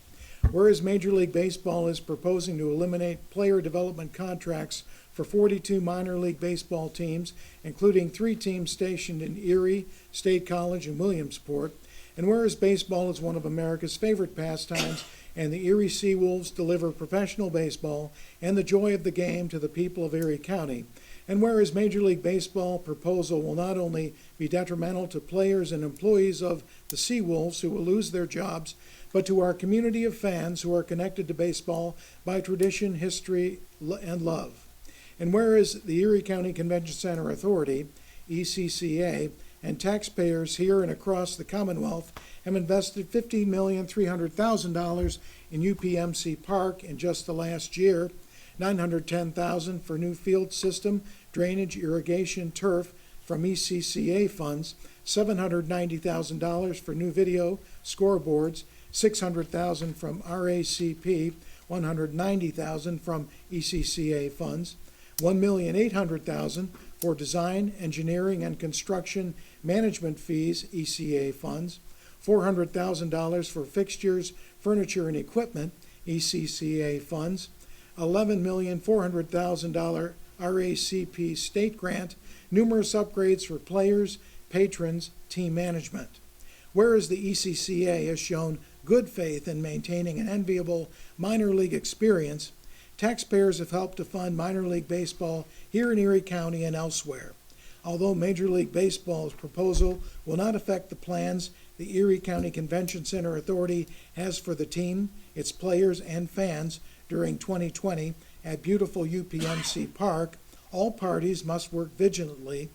C: Whereas Major League Baseball is proposing to eliminate player development contracts for 42 minor league baseball teams, including 3 teams stationed in Erie, State College, and Williamsport. And whereas baseball is one of America's favorite pastimes and the Erie Seawolves deliver professional baseball and the joy of the game to the people of Erie County. And whereas Major League Baseball proposal will not only be detrimental to players and employees of the Seawolves who will lose their jobs, but to our community of fans who are connected to baseball by tradition, history, and love. And whereas the Erie County Convention Center Authority, ECCA, and taxpayers here and across the Commonwealth have invested $15,300,000 in UPMC Park in just the last year, $910,000 for new field system, drainage, irrigation, turf from ECCA funds, $790,000 for new video, scoreboards, $600,000 from RACP, $190,000 from ECCA funds, $1,800,000 for design, engineering, and construction management fees, ECA funds, $400,000 for fixtures, furniture, and equipment, ECCA funds, $11,400,000 RACP state grant, numerous upgrades for players, patrons, team management. Whereas the ECCA has shown good faith in maintaining an enviable minor league experience, taxpayers have helped to fund minor league baseball here in Erie County and elsewhere. Although Major League Baseball's proposal will not affect the plans the Erie County Convention Center Authority has for the team, its players, and fans during 2020 at beautiful UPMC Park, all parties must work vigilantly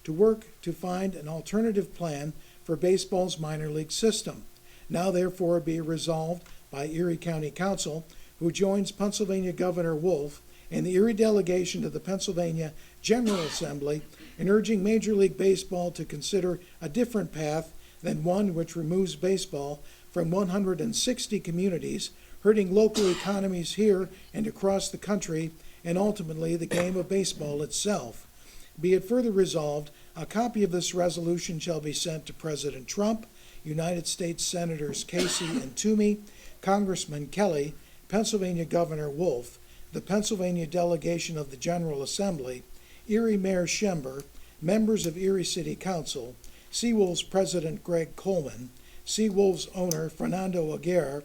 C: to find an alternative plan for baseball's minor league system. Now therefore be resolved by Erie County Council, who joins Pennsylvania Governor Wolf and the Erie delegation to the Pennsylvania General Assembly in urging Major League Baseball to consider a different path than one which removes baseball from 160 communities, hurting local economies here and across the country, and ultimately the game of baseball itself. Be it further resolved, a copy of this resolution shall be sent to President Trump, United States Senators Casey and Toomey, Congressman Kelly, Pennsylvania Governor Wolf, the Pennsylvania delegation of the General Assembly, Erie Mayor Schember, members of Erie City Council, Seawolves President Greg Coleman, Seawolves owner Fernando Aguirre,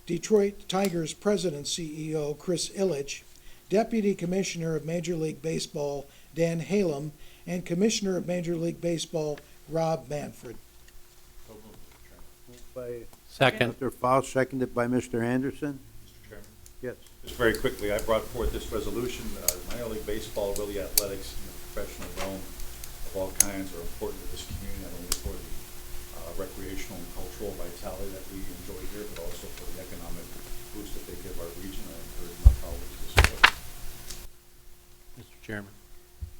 C: Detroit Tigers President CEO Chris Illich, Deputy Commissioner of Major League Baseball Dan Halem, and Commissioner of Major League Baseball Rob Manfred.
F: So moved, Mr. Chairman.
A: Moved by
G: Second.
A: Mr. Faust, seconded by Mr. Anderson.
F: Mr. Chairman.
A: Yes.
F: Just very quickly, I brought forth this resolution. Minor league baseball, really athletics in the professional realm of all kinds are important to this community, not only for the recreational and cultural vitality that we enjoy here, but also for the economic boost that they give our region. I encourage my colleagues to support it.
G: Mr. Chairman.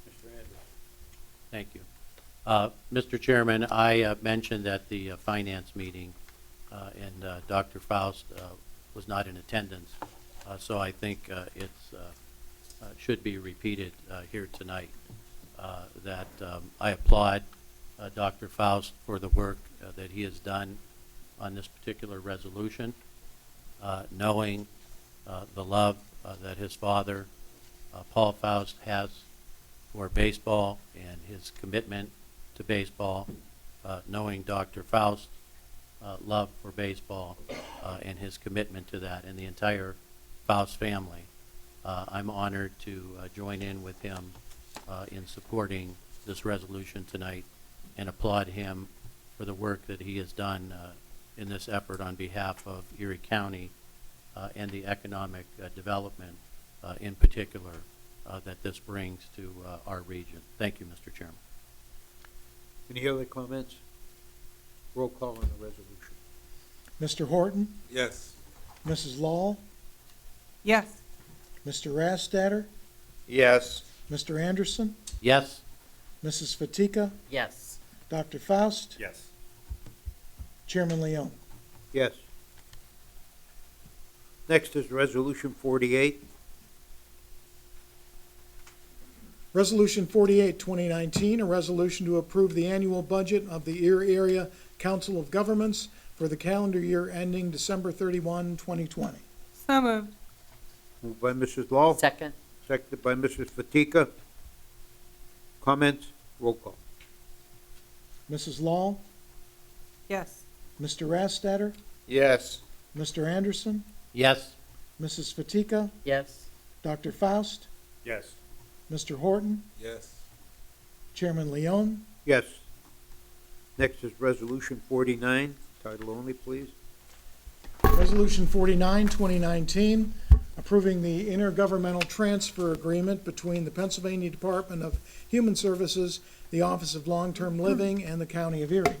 A: Mr. Anderson.
G: Thank you. Mr. Chairman, I mentioned at the finance meeting, and Dr. Faust was not in attendance, so I think it should be repeated here tonight, that I applaud Dr. Faust for the work that he has done on this particular resolution, knowing the love that his father, Paul Faust, has for baseball and his commitment to baseball, knowing Dr. Faust's love for baseball and his commitment to that, and the entire Faust family. I'm honored to join in with him in supporting this resolution tonight and applaud him for the work that he has done in this effort on behalf of Erie County and the economic development in particular that this brings to our region. Thank you, Mr. Chairman.
A: Any other comments? Roll call on the resolution.
C: Mr. Horton,
J: Yes.
C: Mrs. Lahl,
B: Yes.
C: Mr. Rastatter,
J: Yes.
C: Mr. Anderson,
G: Yes?
C: Mrs. Fatika,
I: Yes.
C: Dr. Faust,
F: Yes.
C: Chairman Leone.
A: Yes. Next is Resolution 48.
C: Resolution 48, 2019, a resolution to approve the annual budget of the Erie Area Council of Governments for the calendar year ending December 31, 2020.
B: So moved.
A: Moved by Mrs. Lahl,
I: Second.
A: seconded by Mrs. Fatika. Comments? Roll call.
C: Mrs. Lahl,
B: Yes.
C: Mr. Rastatter,
J: Yes.
C: Mr. Anderson,
G: Yes.
C: Mrs. Fatika,
I: Yes.
C: Dr. Faust,
F: Yes.
C: Mr. Horton,
J: Yes.
C: Chairman Leone.
A: Yes. Next is Resolution 49, title only, please.
C: Resolution 49, 2019, approving the intergovernmental transfer agreement between the Pennsylvania Department of Human Services, the Office of Long-Term Living, and the County of Erie.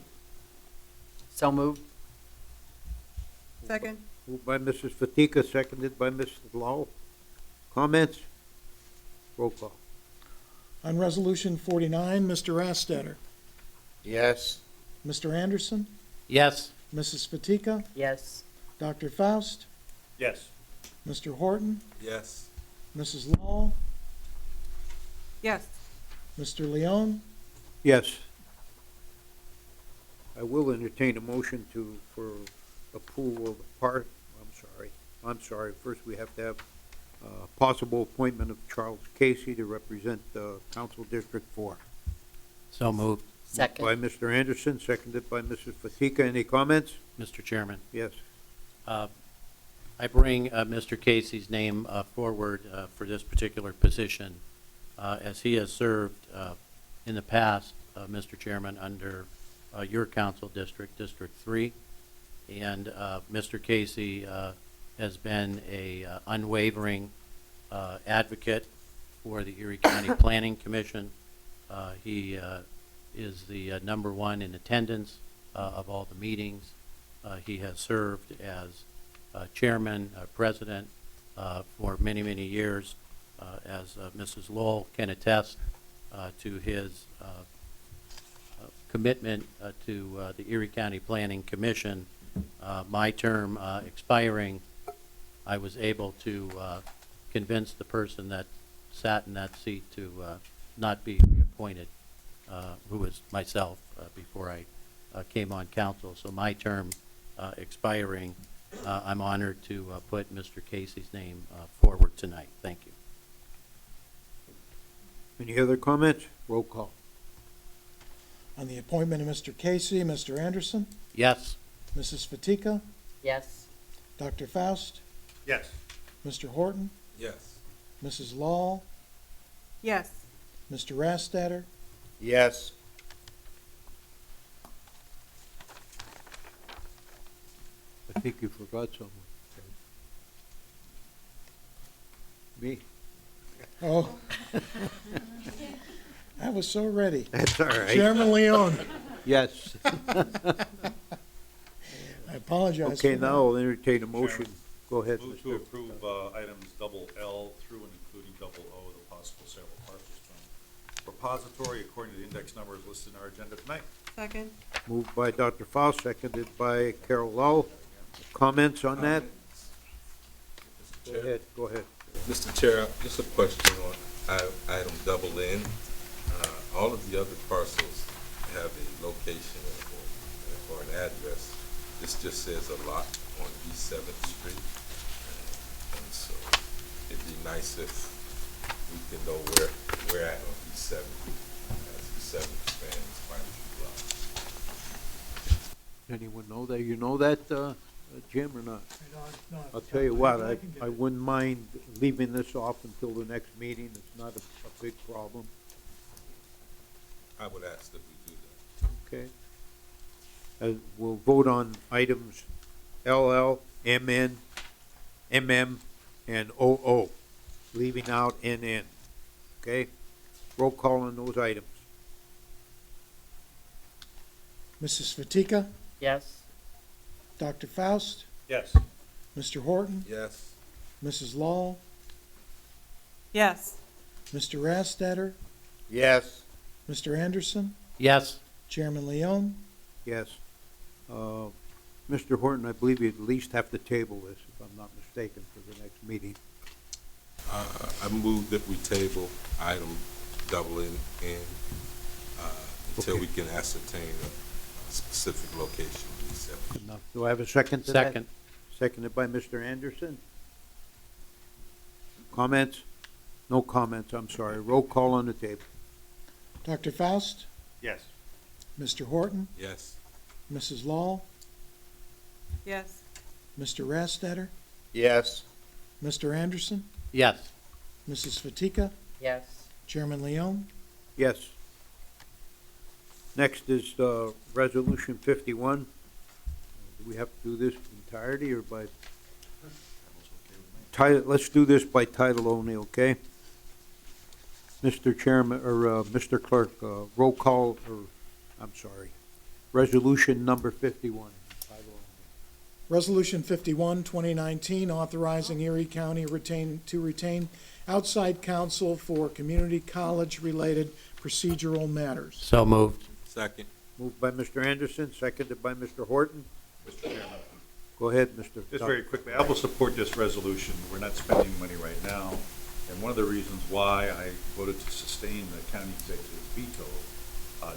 I: So moved.
B: Second.
A: Moved by Mrs. Fatika, seconded by Mrs. Law. Comments? Roll call.
C: On Resolution 49, Mr. Rastetter,
J: Yes.
C: Mr. Anderson,
G: Yes.
C: Mrs. Fatika,
I: Yes.
C: Dr. Faust,
F: Yes.
C: Mr. Horton,
J: Yes.
C: Mrs. Law,
B: Yes.
C: Mr. Leone.
A: Yes. I will entertain a motion for approval of I'm sorry, first we have to have possible appointment of Charles Casey to represent Council District 4.
G: So moved,
A: By
I: Second.
A: Mr. Anderson, seconded by Mrs. Fatika. Any comments?
G: Mr. Chairman.
A: Yes.
G: I bring Mr. Casey's name forward for this particular position, as he has served in the past, Mr. Chairman, under your council district, District 3. And Mr. Casey has been a unwavering advocate for the Erie County Planning Commission. He is the number one in attendance of all the meetings. He has served as chairman, president for many, many years, as Mrs. Lowell can attest to his commitment to the Erie County Planning Commission. My term expiring, I was able to convince the person that sat in that seat to not be reappointed, who was myself before I came on council. So my term expiring, I'm honored to put Mr. Casey's name forward tonight. Thank you.
A: Any other comments? Roll call.
C: On the appointment of Mr. Casey, Mr. Anderson,
G: Yes.
C: Mrs. Fatika,
I: Yes.
C: Dr. Faust,
F: Yes.
C: Mr. Horton,
J: Yes.
C: Mrs. Law,
B: Yes.
C: Mr. Rastetter,
J: Yes.
A: I think you forgot someone. Me?
C: oh. I was so ready.
A: That's all right.
C: Chairman Leone,
A: Yes.
C: I apologize.
A: Okay,
C: for that.
A: now I'll entertain a motion. Go ahead,
F: Move to
A: Mr.
F: approve items double L through and including double O, the possible several parcels from repository according to the index numbers listed in our agenda tonight.
B: Second.
A: Moved by Dr. Faust, seconded by Carol Lau. Comments on that? Go ahead, go ahead.
K: Mr. Chair, just a question on item double N. All of the other parcels have a location or an address. This just says a lot on East Seventh Street. And so it'd be nice if we can know where we're at on East Seventh, as East Seventh spans quite a few blocks.
A: Anyone know that? You know that, Jim, or not? I'll tell you what, I wouldn't mind leaving this off until the next meeting. It's not a big problem,
K: I would ask that we do that.
A: okay? We'll vote on items LL, MN, MM, and OO, leaving out NN, okay? Roll call on those items.
C: Mrs. Fatika,
I: Yes.
C: Dr. Faust,
F: Yes.
C: Mr. Horton,
K: Yes.
C: Mrs. Law,
B: Yes.
C: Mr. Rastetter,
J: Yes.
C: Mr. Anderson,
G: Yes.
C: Chairman Leone.
A: Yes. Mr. Horton, I believe you at least have to table this, if I'm not mistaken, for the next meeting.
K: I move that we table item double N, until
A: Okay.
K: we can ascertain a specific location.
A: Enough. Do I have a second to that?
G: Second.
A: Seconded by Mr. Anderson. Comments? No comments, I'm sorry. Roll call on the table.
C: Dr. Faust,
F: Yes.
C: Mr. Horton,
K: Yes.
C: Mrs. Law,
B: Yes.
C: Mr. Rastetter,
J: Yes.
C: Mr. Anderson,
G: Yes.
C: Mrs. Fatika,
I: Yes.
C: Chairman Leone.
A: Yes. Next is, resolution 51. Do we have to do this entirety or by? Title, let's do this by title only, okay? Mr. Chairman, or, Mr. Clerk, roll call, or, I'm sorry, resolution number 51, title only.
C: Resolution 51, 2019, authorizing Erie County to retain outside counsel for community college-related procedural matters.
G: So moved.
K: Second.
A: Moved by Mr. Anderson, seconded by Mr. Horton.
F: Mr. Chairman,
A: Go ahead, Mr.
F: just very quickly, I will support this resolution. We're not spending money right now. And one of the reasons why I voted to sustain the county executive's veto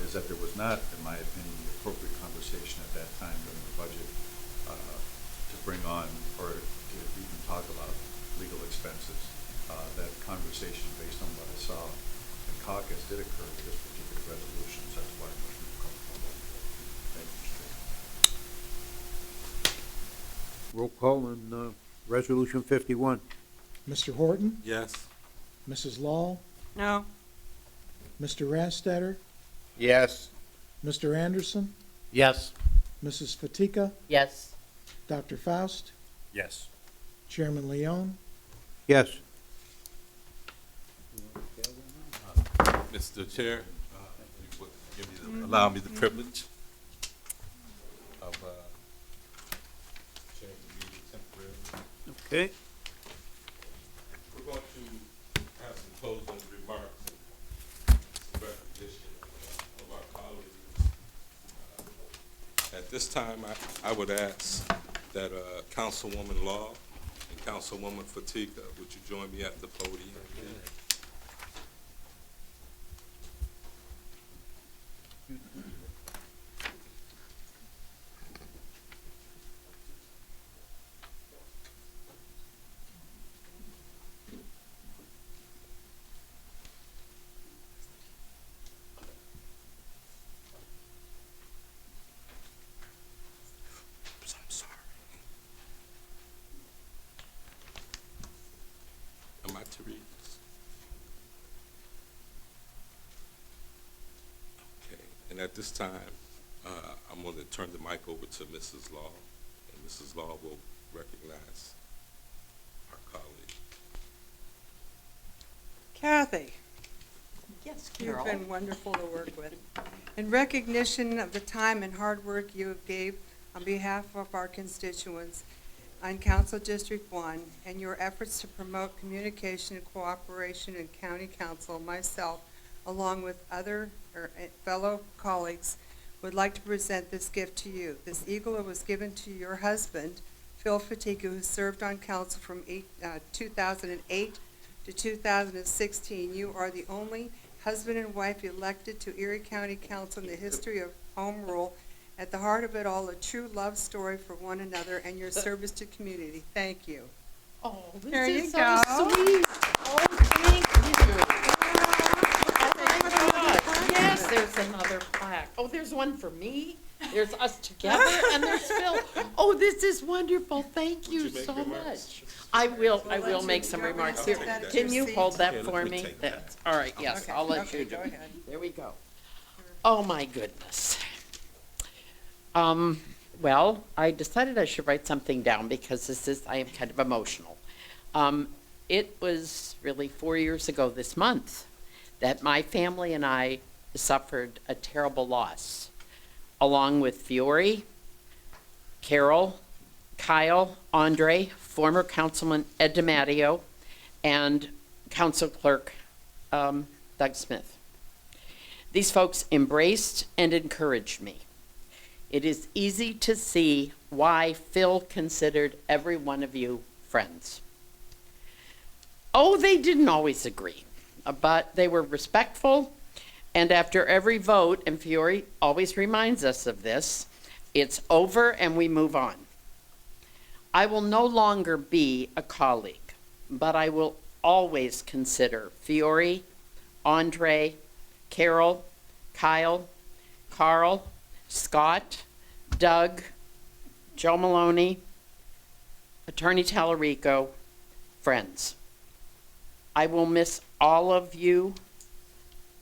F: is that there was not, in my opinion, the appropriate conversation at that time during the budget to bring on or to even talk about legal expenses. That conversation, based on what I saw in caucus, did occur with this particular resolution. So that's why I'm comfortable. Thank you, Mr. Chairman.
A: Roll call on, resolution 51.
C: Mr. Horton,
K: Yes.
C: Mrs. Law,
B: No.
C: Mr. Rastetter,
J: Yes.
C: Mr. Anderson,
G: Yes.
C: Mrs. Fatika,
I: Yes.
C: Dr. Faust,
F: Yes.
C: Chairman Leone.
A: Yes.
K: Mr. Chair, you would allow me the privilege of chairing the meeting temporarily.
A: Okay.
K: We're going to have some closing remarks and some recognition of our colleagues. At this time, I would ask that Councilwoman Law and Councilwoman Fatika, would you join me at the podium? I'm sorry. Am I to read this? Okay, and at this time, I'm going to turn the mic over to Mrs. Law, and Mrs. Law will recognize our colleague.
B: Kathy,
I: Yes,
B: you've been wonderful to work with. In recognition of the time and hard work you have gave on behalf of our constituents on Council District 1 and your efforts to promote communication and cooperation in County Council, myself, along with other fellow colleagues, would like to present this gift to you. This eagle was given to your husband, Phil Fatika, who served on council from 2008 to 2016. You are the only husband and wife elected to Erie County Council in the history of home rule. At the heart of it all, a true love story for one another and your service to community. Thank you.
I: Oh, this
B: There
I: is
B: you
I: so
B: go.
I: sweet. Oh, thank you. Oh, my gosh. Yes, there's another plaque. Oh, there's one for me. There's us together, and there's Phil. Oh, this is wonderful. Thank you so much. I will make some remarks here. Can you hold that
K: Yeah,
I: for
K: let me
I: me?
K: take that.
I: That's, all right, yes,
B: Okay,
I: I'll let
B: okay,
I: you do
B: go
I: it.
B: ahead.
I: There we go. Oh, my goodness. Well, I decided I should write something down because I am kind of emotional. It was really 4 years ago this month that my family and I suffered a terrible loss, along with Fiore, Carol, Kyle, Andre, former Councilman Ed DiMatteo, and Council Clerk Doug Smith. These folks embraced and encouraged me. It is easy to see why Phil considered every one of you friends. Oh, they didn't always agree, but they were respectful, and after every vote, and Fiore always reminds us of this, it's over and we move on. I will no longer be a colleague, but I will always consider Fiore, Andre, Carol, Kyle, Carl, Scott, Doug, Joe Maloney, Attorney Talarico, friends, I will miss all of you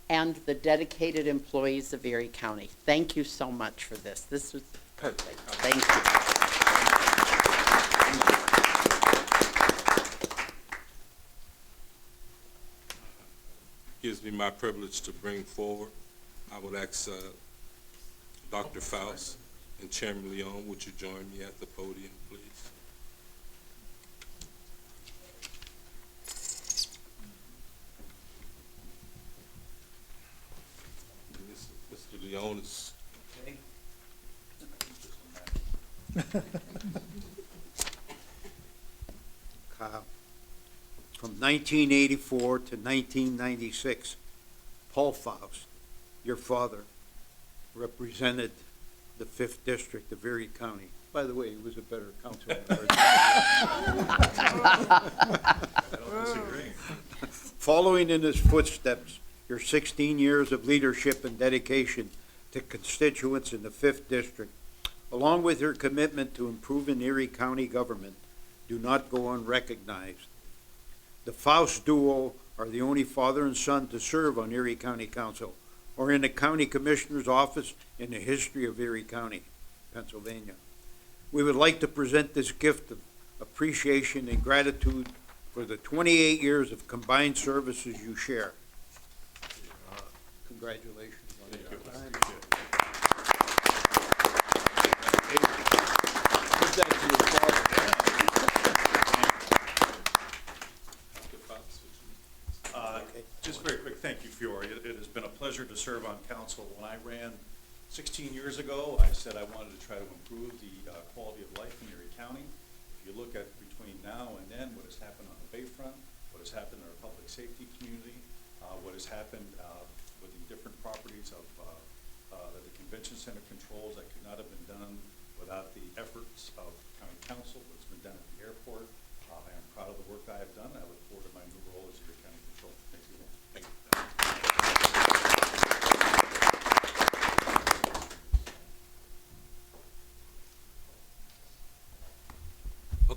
I: and the dedicated employees of Erie County. Thank you so much for this. This was perfect. Thank you.
K: Gives me my privilege to bring forward. I would ask Dr. Faust and Chairman Leon, would you join me at the podium, please? Mr. Leon is
A: Kyle. From 1984 to 1996, Paul Faust, your father, represented the 5th District of Erie County. By the way, he was a better councilman. Following in his footsteps, your 16 years of leadership and dedication to constituents in the 5th District, along with your commitment to improving Erie County government, do not go unrecognized. The Faust duo are the only father and son to serve on Erie County Council or in the county commissioner's office in the history of Erie County, Pennsylvania. We would like to present this gift of appreciation and gratitude for the 28 years of combined services you share. Congratulations on your time. Give that to your father.
F: Just very quick, thank you, Fiore. It has been a pleasure to serve on council. When I ran 16 years ago, I said I wanted to try to improve the quality of life in Erie County. If you look at between now and then, what has happened on the Bayfront, what has happened in our public safety community, what has happened with the different properties of the convention center controls that could not have been done without the efforts of county council, what's been done at the airport. I am proud of the work I have done. I look forward to my new role as Erie County Controller. Thank you. Thank you.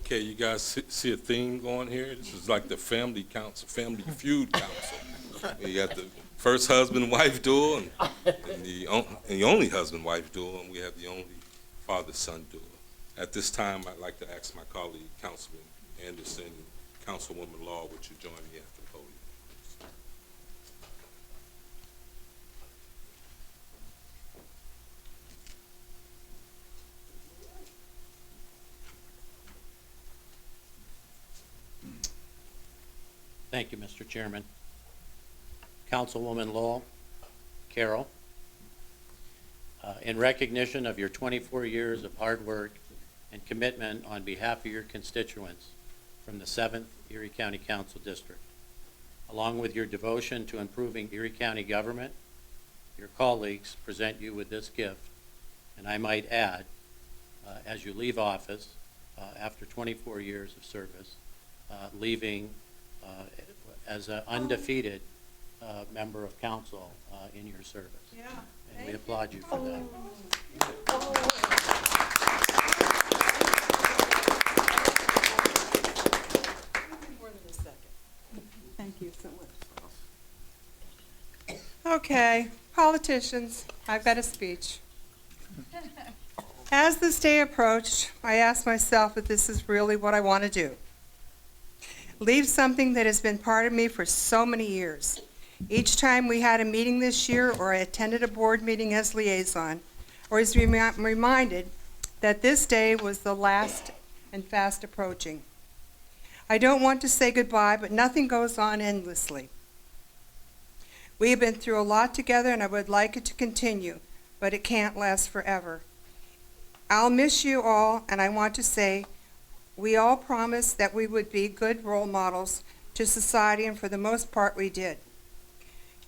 K: okay. You guys see a theme going here? This is like the family council, family feud council. You got the first husband-wife duel and the only husband-wife duel, and we have the only father-son duel. At this time, I'd like to ask my colleague, Councilman Anderson, Councilwoman Law, would you join me at the podium?
G: Thank you, Mr. Chairman. Councilwoman Lowell, Carol, in recognition of your 24 years of hard work and commitment on behalf of your constituents from the 7th Erie County Council District, along with your devotion to improving Erie County government, your colleagues present you with this gift, and I might add, as you leave office after 24 years of service, leaving as an undefeated member of council in your service.
B: Yeah.
G: And we applaud you for that.
B: Thank you so much. Okay, politicians, I've got a speech. As this day approached, I asked myself if this is really what I want to do. Leave something that has been part of me for so many years. Each time we had a meeting this year, or I attended a board meeting as liaison, or was reminded that this day was the last and fast approaching. I don't want to say goodbye, but nothing goes on endlessly. We have been through a lot together, and I would like it to continue, but it can't last forever. I'll miss you all, and I want to say we all promised that we would be good role models to society, and for the most part we did.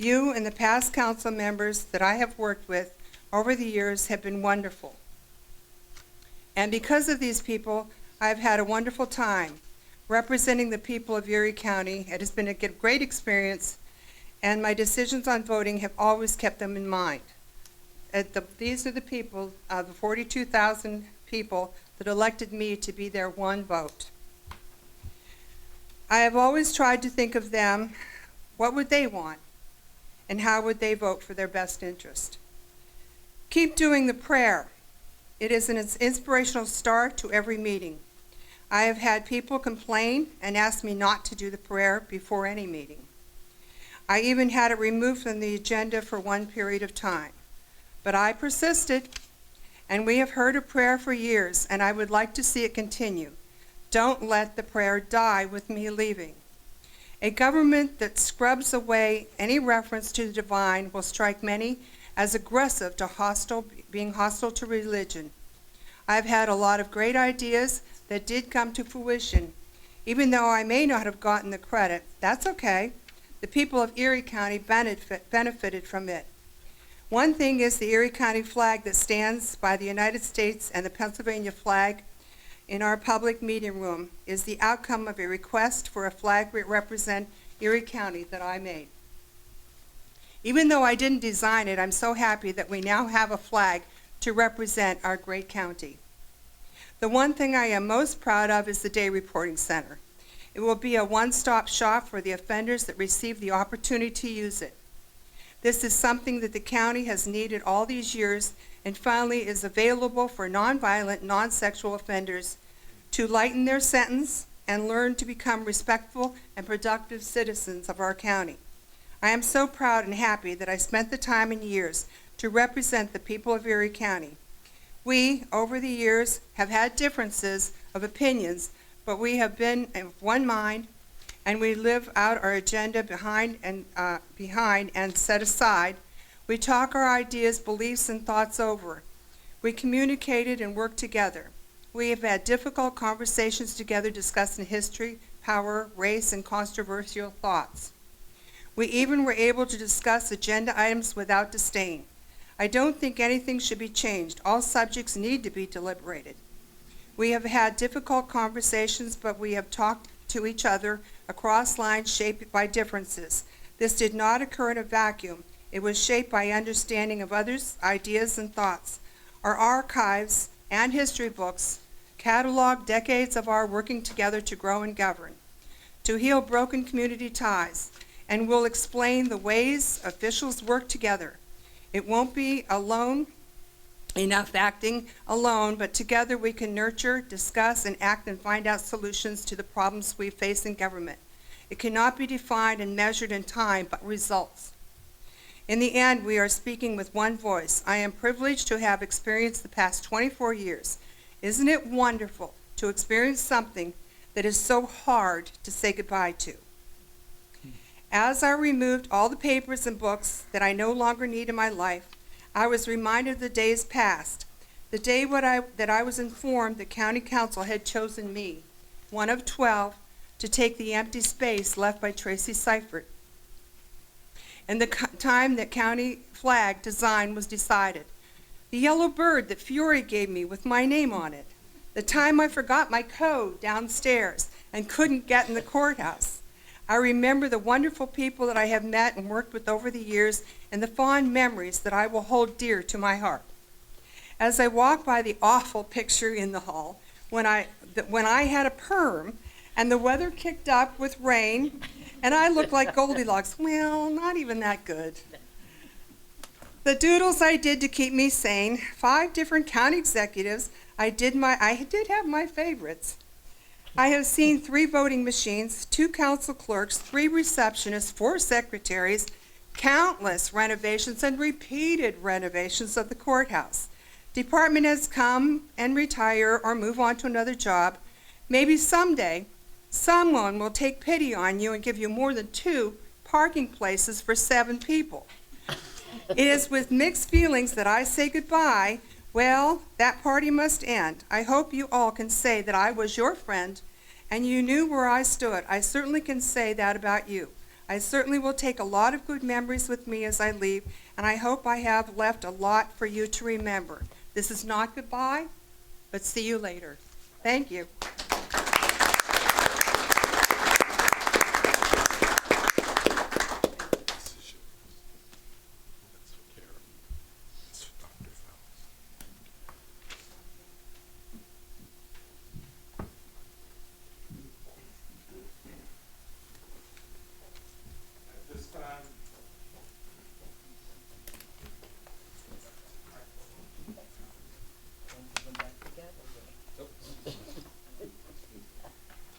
B: You and the past council members that I have worked with over the years have been wonderful. And because of these people, I've had a wonderful time representing the people of Erie County. It has been a great experience, and my decisions on voting have always kept them in mind. These are the people, the 42,000 people that elected me to be their one vote. I have always tried to think of them, what would they want, and how would they vote for their best interest. Keep doing the prayer. It is an inspirational start to every meeting. I have had people complain and ask me not to do the prayer before any meeting. I even had it removed from the agenda for one period of time. But I persisted, and we have heard a prayer for years, and I would like to see it continue. Don't let the prayer die with me leaving. A government that scrubs away any reference to the divine will strike many as aggressive to being hostile to religion. I've had a lot of great ideas that did come to fruition. Even though I may not have gotten the credit, that's okay. The people of Erie County benefited from it. One thing is the Erie County flag that stands by the United States and the Pennsylvania flag in our public meeting room is the outcome of a request for a flag that represent Erie County that I made. Even though I didn't design it, I'm so happy that we now have a flag to represent our great county. The one thing I am most proud of is the Day Reporting Center. It will be a one-stop shop for the offenders that receive the opportunity to use it. This is something that the county has needed all these years and finally is available for nonviolent, non-sexual offenders to lighten their sentence and learn to become respectful and productive citizens of our county. I am so proud and happy that I spent the time and years to represent the people of Erie County. We, over the years, have had differences of opinions, but we have been of one mind, and we live out our agenda behind and set aside. We talk our ideas, beliefs, and thoughts over. We communicated and worked together. We have had difficult conversations together discussing history, power, race, and controversial thoughts. We even were able to discuss agenda items without disdain. I don't think anything should be changed. All subjects need to be deliberated. We have had difficult conversations, but we have talked to each other across lines shaped by differences. This did not occur in a vacuum. It was shaped by understanding of others' ideas and thoughts. Our archives and history books catalog decades of our working together to grow and govern, to heal broken community ties, and will explain the ways officials work together. It won't be enough acting alone, but together we can nurture, discuss, and act and find out solutions to the problems we face in government. It cannot be defined and measured in time, but results. In the end, we are speaking with one voice. I am privileged to have experienced the past 24 years. Isn't it wonderful to experience something that is so hard to say goodbye to? As I removed all the papers and books that I no longer need in my life, I was reminded of the days past, the day that I was informed the county council had chosen me, one of 12, to take the empty space left by Tracy Seifert. And the time that county flag design was decided. The yellow bird that Fury gave me with my name on it. The time I forgot my code downstairs and couldn't get in the courthouse. I remember the wonderful people that I have met and worked with over the years and the fond memories that I will hold dear to my heart. As I walk by the awful picture in the hall, when I had a perm and the weather kicked up with rain and I looked like Goldilocks, well, not even that good. The doodles I did to keep me sane, 5 different county executives, I did have my favorites. I have seen 3 voting machines, 2 council clerks, 3 receptionists, 4 secretaries, countless renovations and repeated renovations of the courthouse. Department heads come and retire or move on to another job. Maybe someday someone will take pity on you and give you more than 2 parking places for 7 people. It is with mixed feelings that I say goodbye. Well, that party must end. I hope you all can say that I was your friend and you knew where I stood. I certainly can say that about you. I certainly will take a lot of good memories with me as I leave, and I hope I have left a lot for you to remember. This is not goodbye, but see you later. Thank you.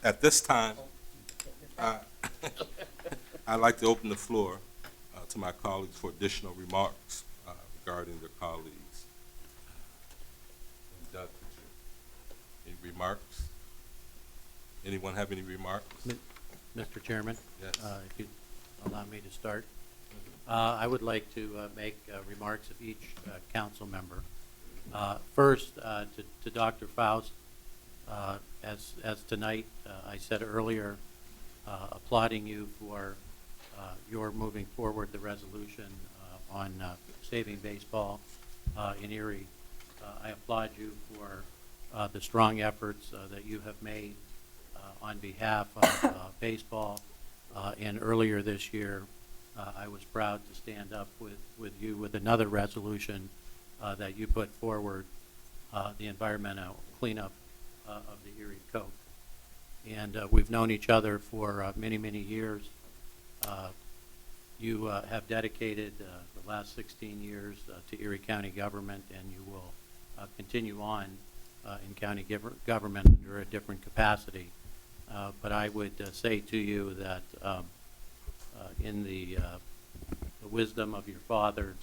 K: At this time, I- I'd like to open the floor to my colleagues for additional remarks regarding their colleagues. Doug, any remarks? Anyone have any remarks?
G: Mr. Chairman?
K: Yes.
G: If you'd allow me to start. I would like to make remarks of each council member. First, to Dr. Faust, as tonight, I said earlier, applauding you for your moving forward the resolution on saving baseball in Erie. I applaud you for the strong efforts that you have made on behalf of baseball. And earlier this year, I was proud to stand up with you with another resolution that you put forward, the environmental cleanup of the Erie Coke. And we've known each other for many, many years. You have dedicated the last 16 years to Erie County government, and you will continue on in county government under a different capacity. But I would say to you that in the wisdom of your father,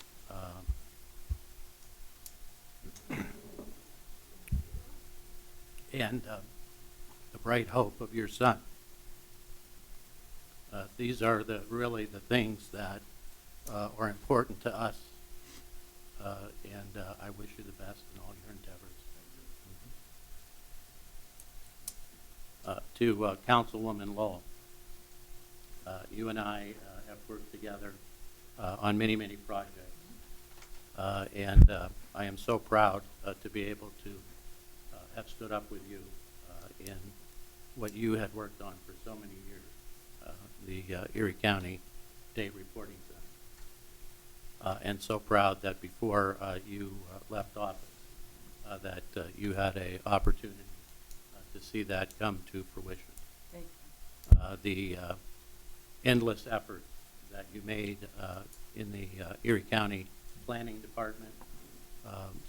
G: and the bright hope of your son, these are really the things that are important to us. And I wish you the best in all your endeavors. To Councilwoman Lowell, you and I have worked together on many, many projects. And I am so proud to be able to have stood up with you in what you had worked on for so many years, the Erie County Date Reporting Center. And so proud that before you left office, that you had an opportunity to see that come to fruition.
I: Thank
G: The endless effort that you made in the Erie County Planning Department,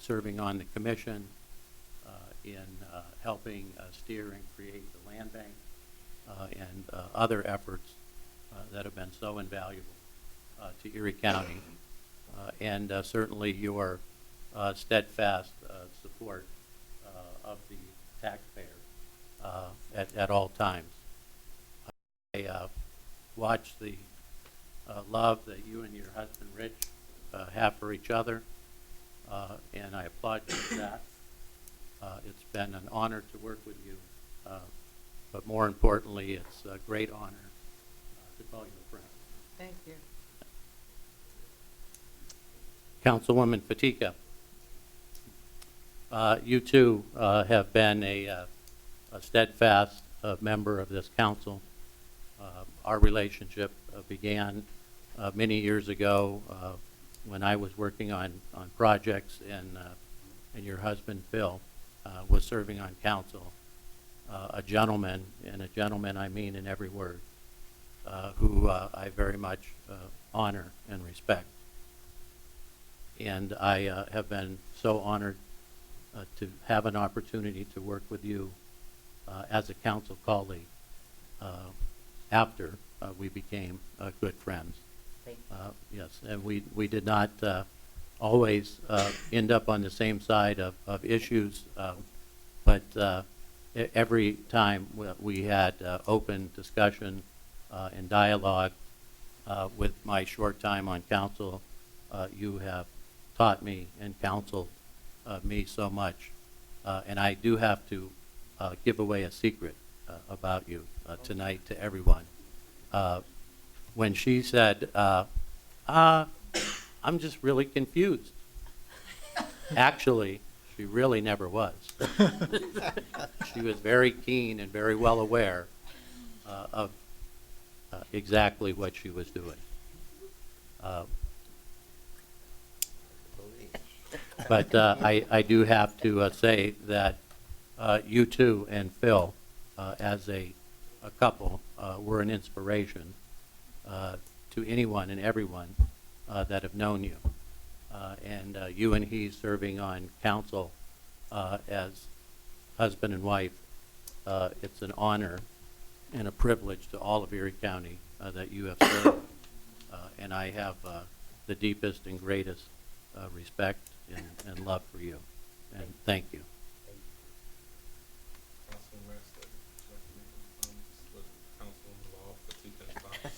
G: serving on the commission, in helping steer and create the land bank, and other efforts that have been so invaluable to Erie County, and certainly your steadfast support of the taxpayer at all times. I watched the love that you and your husband Rich have for each other, and I applaud you for that. It's been an honor to work with you, but more importantly, it's a great honor to call you a friend.
I: Thank you.
G: Councilwoman Fatika, you too have been a steadfast member of this council. Our relationship began many years ago when I was working on projects, and your husband Phil was serving on council. A gentleman, and a gentleman I mean in every word, who I very much honor and respect. And I have been so honored to have an opportunity to work with you as a council colleague after we became good friends. Yes, and we did not always end up on the same side of issues, but every time we had open discussion and dialogue with my short time on council, you have taught me and counseled me so much. And I do have to give away a secret about you tonight to everyone. When she said, I'm just really confused. Actually, she really never was. She was very keen and very well aware of exactly what she was doing. But I do have to say that you two and Phil, as a couple, were an inspiration to anyone and everyone that have known you. And you and he serving on council as husband and wife, it's an honor and a privilege to all of Erie County that you have served. And I have the deepest and greatest respect and love for you. And thank you.
K: Councilman West, Councilwoman Law, Fatika and Fox.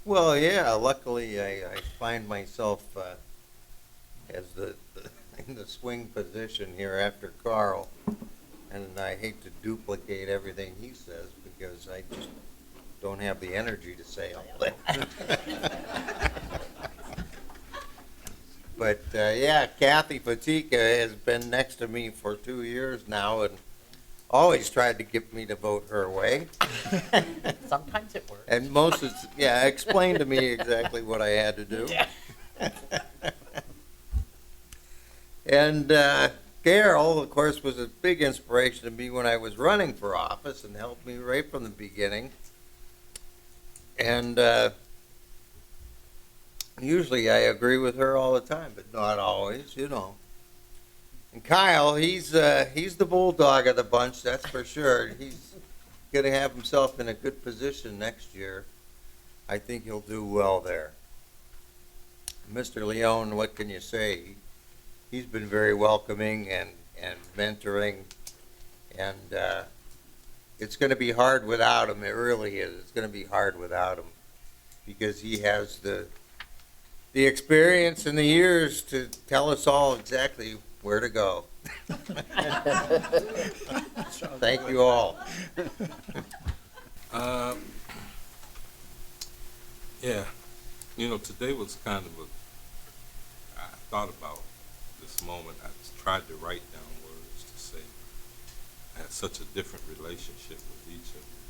J: Well, yeah, luckily I find myself as in the swing position here after Carl. And I hate to duplicate everything he says because I just don't have the energy to say all that. But yeah, Kathy Fatika has been next to me for 2 years now and always tried to get me to vote her way.
I: Sometimes it works.
J: And most of, yeah, explain to me exactly what I had to do. And Carol, of course, was a big inspiration to me when I was running for office and helped me right from the beginning. And usually I agree with her all the time, but not always, you know. And Kyle, he's the bulldog of the bunch, that's for sure. He's going to have himself in a good position next year. I think he'll do well there. Mr. Leone, what can you say? He's been very welcoming and mentoring, and it's going to be hard without him. It really is. It's going to be hard without him because he has the experience and the years to tell us all exactly where to go. Thank you all.
K: Yeah, you know, today was kind of I thought about this moment. I tried to write down words to say I had such a different relationship with each of you.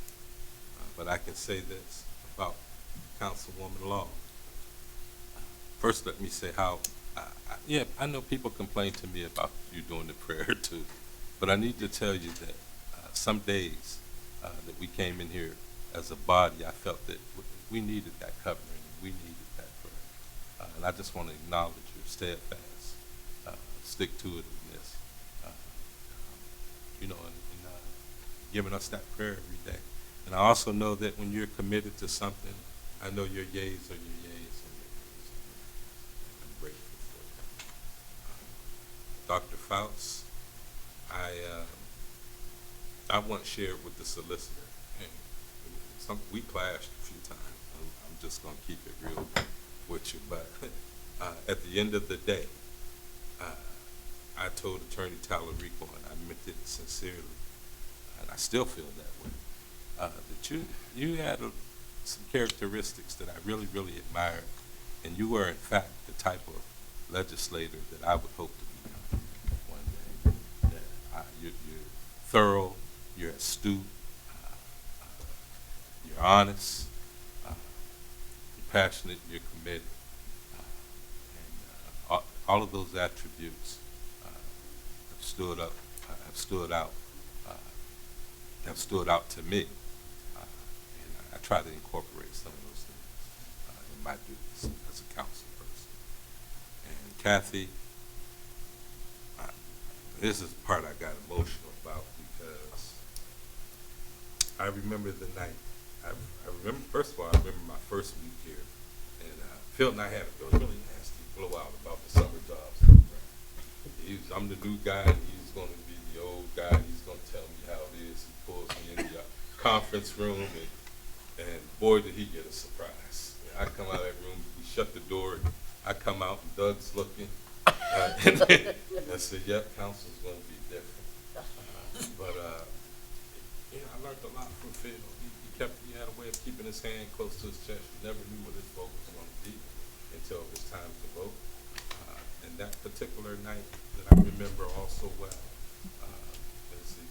K: But I can say this about Councilwoman Law. First, let me say how, yeah, I know people complain to me about you doing the prayer too, but I need to tell you that some days that we came in here as a body, I felt that we needed that covering, we needed that prayer. And I just want to acknowledge your steadfast, stick to it in this, you know, and giving us that prayer every day. And I also know that when you're committed to something, I know your yeas are your yeas and your nays are your nays. I'm grateful for that. Dr. Faust, I once shared with the solicitor, and we clashed a few times. I'm just going to keep it real with you, but at the end of the day, I told Attorney Talarico, and I meant it sincerely, and I still feel that way, that you had some characteristics that I really, really admired, and you were, in fact, the type of legislator that I would hope to become one day. That you're thorough, you're astute, you're honest, you're passionate, you're committed, and all of those attributes have stood out to me, and I try to incorporate some of those things in my duties as a council person. And Kathy, this is the part I got emotional about because I remember the night. I remember, first of all, I remember my first week here, and Phil and I had a really nasty blowout about the summer jobs program. I'm the new guy, and he's going to be the old guy. He's going to tell me how it is. He pulls me in the conference room, and boy, did he get a surprise. I come out of that room, we shut the door, and I come out, and Doug's looking, and I said, yep, council's going to be different. But I learned a lot from Phil. He had a way of keeping his hand close to his chest. You never knew what his vote was going to be until it was time to vote. And that particular night that I remember also well, is the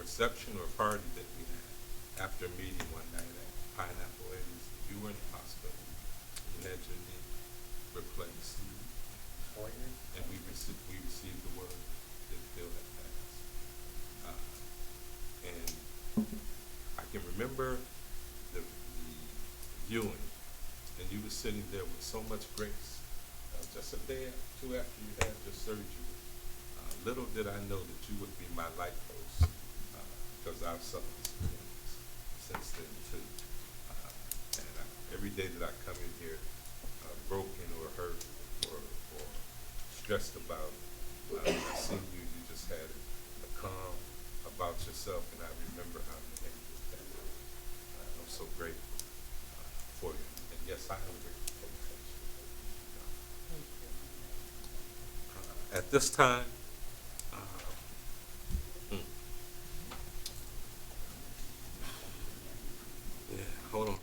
K: reception or party that we had after a meeting one night at Pineapple Eddie's. You were in the hospital. You had your knee replaced. And we received the word that Phil had passed. And I can remember the viewing, and you were sitting there with so much grace. Just a day or two after you had your surgery, little did I know that you would be my light post because I've suffered experience since then too. Every day that I come in here broken or hurt or stressed about, seeing you, you just had a calm about yourself, and I remember how you handled that. I'm so grateful for you, and yes, I am grateful for you. At this time, yeah, hold on.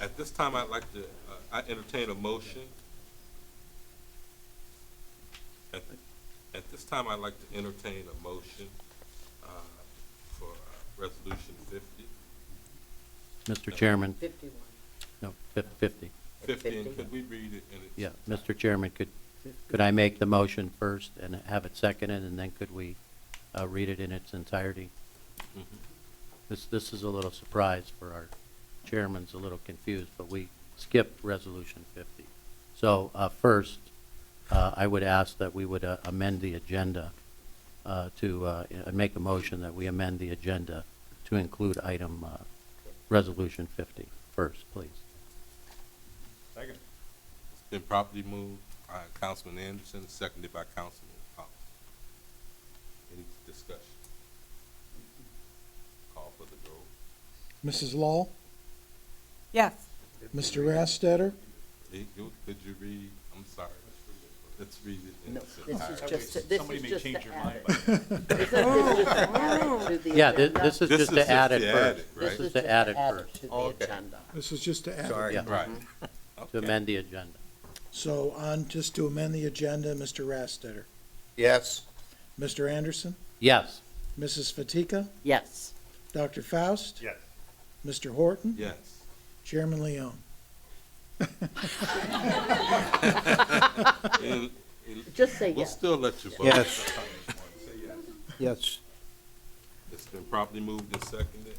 K: At this time, I'd like to, I entertain a motion. At this time, I'd like to entertain a motion for Resolution 50.
G: Mr. Chairman,
I: 51.
G: no, 50.
K: 50, and could we read it in its?
G: Yeah, Mr. Chairman, could I make the motion first and have it seconded, and then could we read it in its entirety?
K: Mhm.
G: This is a little surprise for our chairman's a little confused, but we skipped Resolution 50. So first, I would ask that we would amend the agenda to make a motion that we amend the agenda to include item Resolution 50 first, please.
F: Second.
K: It's been properly moved by Councilman Anderson, seconded by Councilman Collins. Any discussion? Call for the roll.
C: Mrs. Law,
B: Yes.
C: Mr. Rastetter,
K: Could you read, I'm sorry, let's read it in
I: No,
K: its
I: this is
K: entirety.
I: just, this
F: Somebody
I: is
F: may
I: just
F: change
I: to
F: your
I: add
F: mind
I: it.
F: by
I: This is just to add it to the
G: Yeah,
I: agenda.
G: this is
K: This
G: just
K: is
G: to add
K: just
G: it
K: to add
G: first.
K: it, right?
G: This is to add it first,
I: To the
J: Okay.
I: agenda.
C: this is just to add.
J: Sorry.
G: Yeah.
K: Right.
G: to amend the agenda.
C: So on, just to amend the agenda, Mr. Rastetter,
J: Yes.
C: Mr. Anderson,
G: Yes.
C: Mrs. Fatika,
I: Yes.
C: Dr. Faust,
F: Yes.
C: Mr. Horton,
K: Yes.
C: Chairman Leone.
K: And
I: Just say
K: we'll
I: yes.
K: still let you vote.
A: Yes.
K: Say yes.
A: Yes.
K: It's been properly moved and seconded.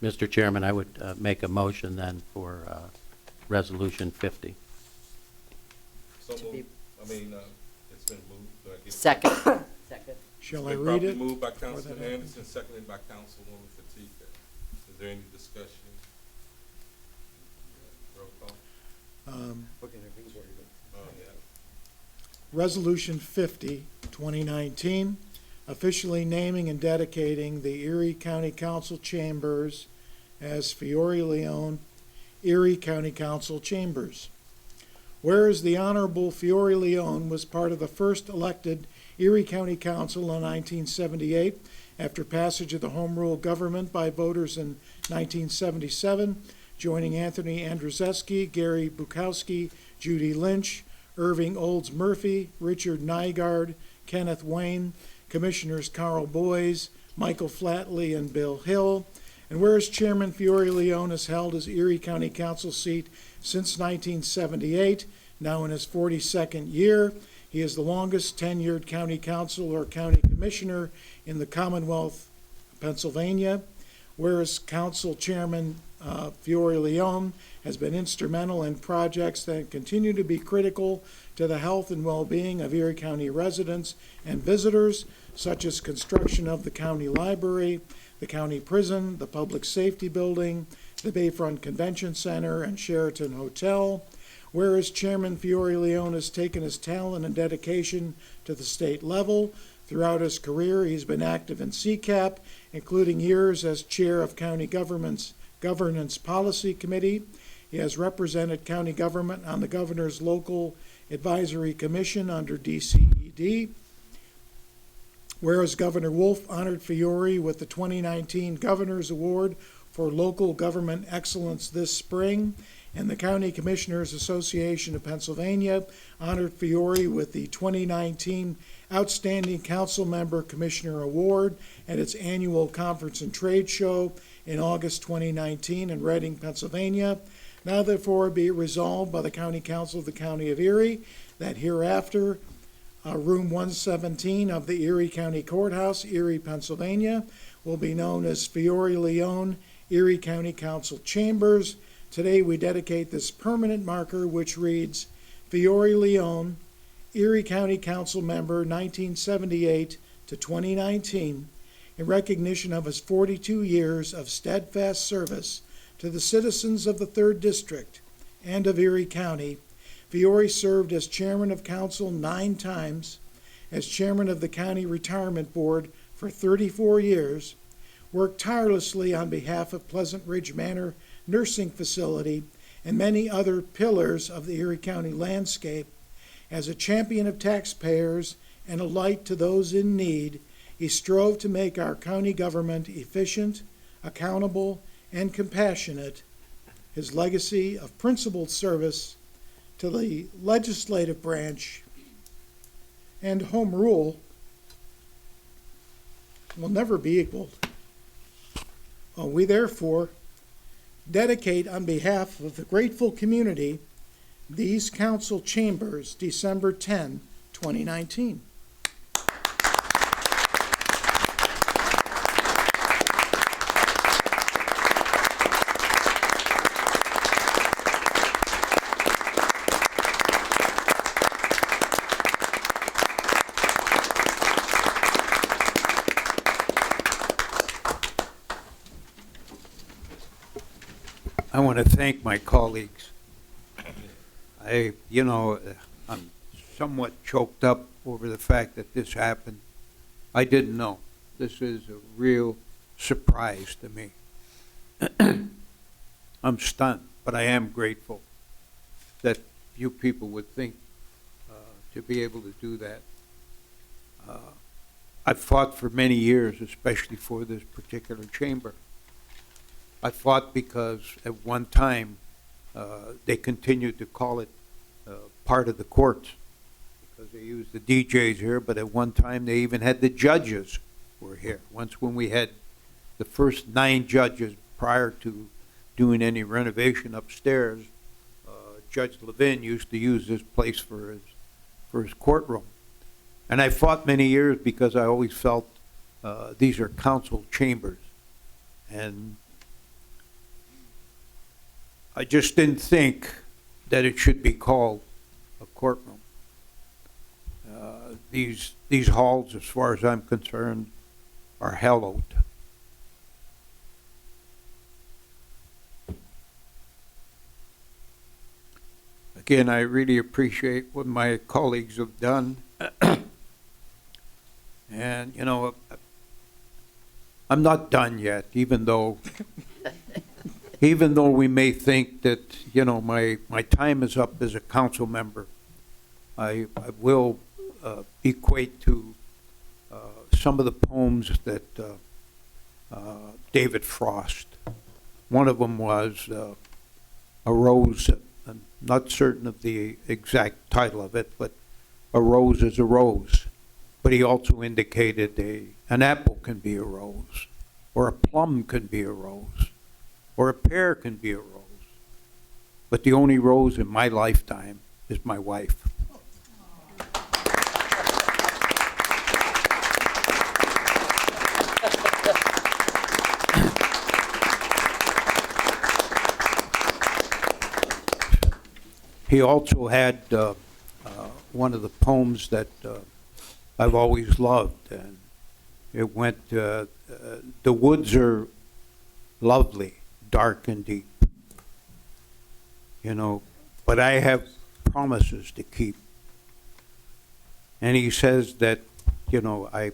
G: Mr. Chairman, I would make a motion then for Resolution 50.
K: So
I: To be-
K: moved. It's been moved. Do I get-
I: Second. Second.
C: Shall
K: It's
C: I
K: been
C: read
K: properly
C: it?
K: moved by
C: that
K: Councilman
C: happens?
K: Anderson, seconded by Councilwoman Fatika. Is there any discussion? Roll call.
I: We're gonna read it.
K: Oh, yeah.
C: Resolution 50, 2019, officially naming and dedicating the Erie County Council Chambers as Fiore Leone Erie County Council Chambers. Whereas the Honorable Fiore Leone was part of the first elected Erie County Council in 1978 after passage of the Home Rule government by voters in 1977, joining Anthony Andrzejewski, Gary Bukowski, Judy Lynch, Irving Olds Murphy, Richard Nygaard, Kenneth Wayne, Commissioners Carl Boyes, Michael Flatley, and Bill Hill. And whereas Chairman Fiore Leone has held his Erie County Council seat since 1978, now in his 42nd year, he is the longest tenured county council or county commissioner in the Commonwealth of Pennsylvania. Whereas Council Chairman Fiore Leone has been instrumental in projects that continue to be critical to the health and well-being of Erie County residents and visitors, such as construction of the county library, the county prison, the public safety building, the Bayfront Convention Center, and Sheraton Hotel. Whereas Chairman Fiore Leone has taken his talent and dedication to the state level. Throughout his career, he's been active in CCAP, including years as chair of County Governance Policy Committee. He has represented county government on the Governor's Local Advisory Commission under DCED. Whereas Governor Wolf honored Fiore with the 2019 Governor's Award for Local Government Excellence this spring, and the County Commissioners Association of Pennsylvania honored Fiore with the 2019 Outstanding Council Member Commissioner Award at its annual conference and trade show in August 2019 in Reading, Pennsylvania. Now therefore be it resolved by the County Council of the County of Erie that hereafter Room 117 of the Erie County Courthouse, Erie, Pennsylvania, will be known as Fiore Leone Erie County Council Chambers. Today we dedicate this permanent marker, which reads Fiore Leone, Erie County Council Member 1978 to 2019. in recognition of his 42 years of steadfast service to the citizens of the 3rd District and of Erie County. Fiore served as chairman of council 9 times, as chairman of the County Retirement Board for 34 years, worked tirelessly on behalf of Pleasant Ridge Manor Nursing Facility and many other pillars of the Erie County landscape. As a champion of taxpayers and a light to those in need, he strove to make our county government efficient, accountable, and compassionate. His legacy of principled service to the legislative branch and home rule will never be equaled. We therefore dedicate on behalf of the grateful community these council chambers December 10, 2019.
A: I want to thank my colleagues. I'm somewhat choked up over the fact that this happened. I didn't know. This is a real surprise to me. I'm stunned, but I am grateful that you people would think to be able to do that. I've fought for many years, especially for this particular chamber. I fought because at one time they continued to call it part of the courts because they used the DJs here, but at one time they even had the judges were here. Once when we had the first 9 judges prior to doing any renovation upstairs, Judge Levin used to use this place for his courtroom. And I fought many years because I always felt these are council chambers. And I just didn't think that it should be called a courtroom. These halls, as far as I'm concerned, are hallowed. Again, I really appreciate what my colleagues have done. And, I'm not done yet, even though we may think that, my time is up as a council member. I will equate to some of the poems that David Frost. One of them was A Rose. I'm not certain of the exact title of it, but a rose is a rose. But he also indicated an apple can be a rose, or a plum can be a rose, or a pear can be a rose. But the only rose in my lifetime is my wife. He also had one of the poems that I've always loved, and it went, the woods are lovely, dark and deep, but I have promises to keep. And he says that, I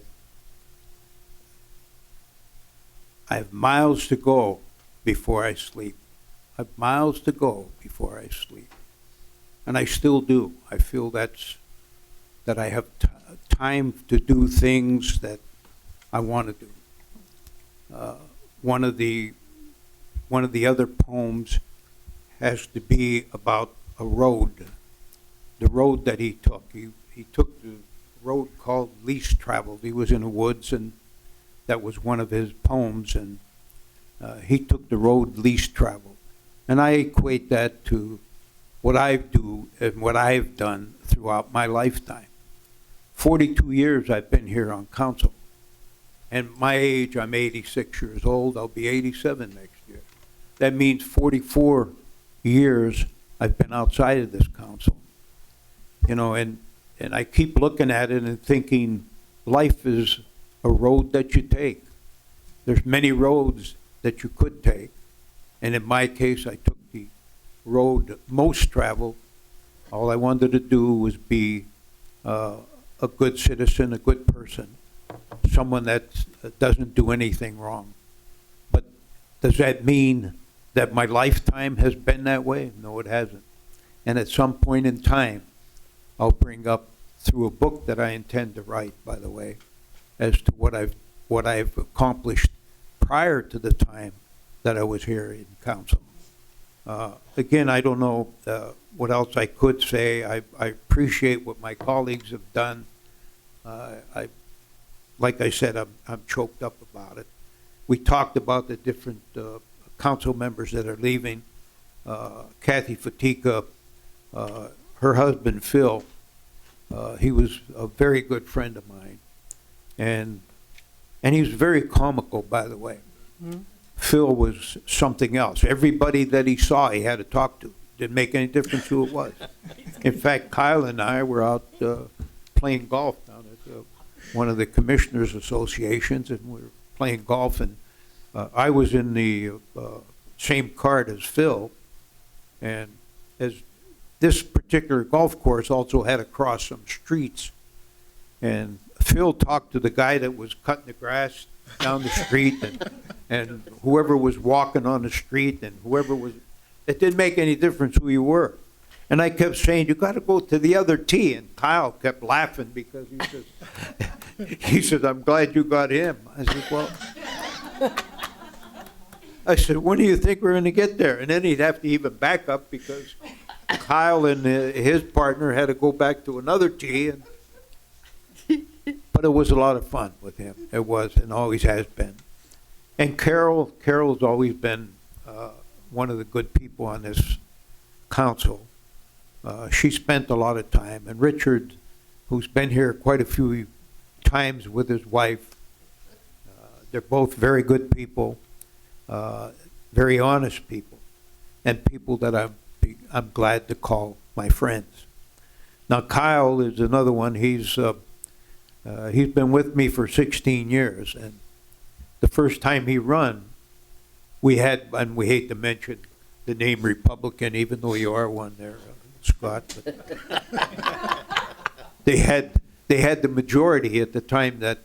A: have miles to go before I sleep. I have miles to go before I sleep. And I still do. I feel that I have time to do things that I want to do. One of the other poems has to be about a road. The road that he took. He took the road called Least Traveled. He was in the woods, and that was one of his poems. And he took the road least traveled. And I equate that to what I do and what I've done throughout my lifetime. 42 years I've been here on council. And my age, I'm 86 years old. I'll be 87 next year. That means 44 years I've been outside of this council. And I keep looking at it and thinking life is a road that you take. there's many roads that you could take. And in my case, I took the road most traveled. All I wanted to do was be a good citizen, a good person, someone that doesn't do anything wrong. But does that mean that my lifetime has been that way? No, it hasn't. And at some point in time, I'll bring up through a book that I intend to write, by the way, as to what I've accomplished prior to the time that I was here in council. Again, I don't know what else I could say. I appreciate what my colleagues have done. Like I said, I'm choked up about it. We talked about the different council members that are leaving. Kathy Fatika, her husband Phil, he was a very good friend of mine, and he was very comical, by the way. Mm-hmm. Phil was something else. Everybody that he saw, he had to talk to. Didn't make any difference who it was. In fact, Kyle and I were out playing golf down at one of the commissioners' associations, and we were playing golf, and I was in the same cart as Phil, and as this particular golf course also had to cross some streets, and Phil talked to the guy that was cutting the grass down the street, and whoever was walking on the street, and whoever was, it didn't make any difference who you were. And I kept saying, you got to go to the other tee, and Kyle kept laughing because he says, I'm glad you got him. I said, well, I said, when do you think we're going to get there? And then he'd have to even back up because Kyle and his partner had to go back to another tee. But it was a lot of fun with him. It was, and always has been. And Carol's always been one of the good people on this council. She spent a lot of time. And Richard, who's been here quite a few times with his wife, they're both very good people. Very honest people, and people that I'm glad to call my friends. Now Kyle is another one. He's been with me for 16 years, and the first time he run, we had, and we hate to mention the name Republican, even though you are one there, Scott. But they had the majority at the time that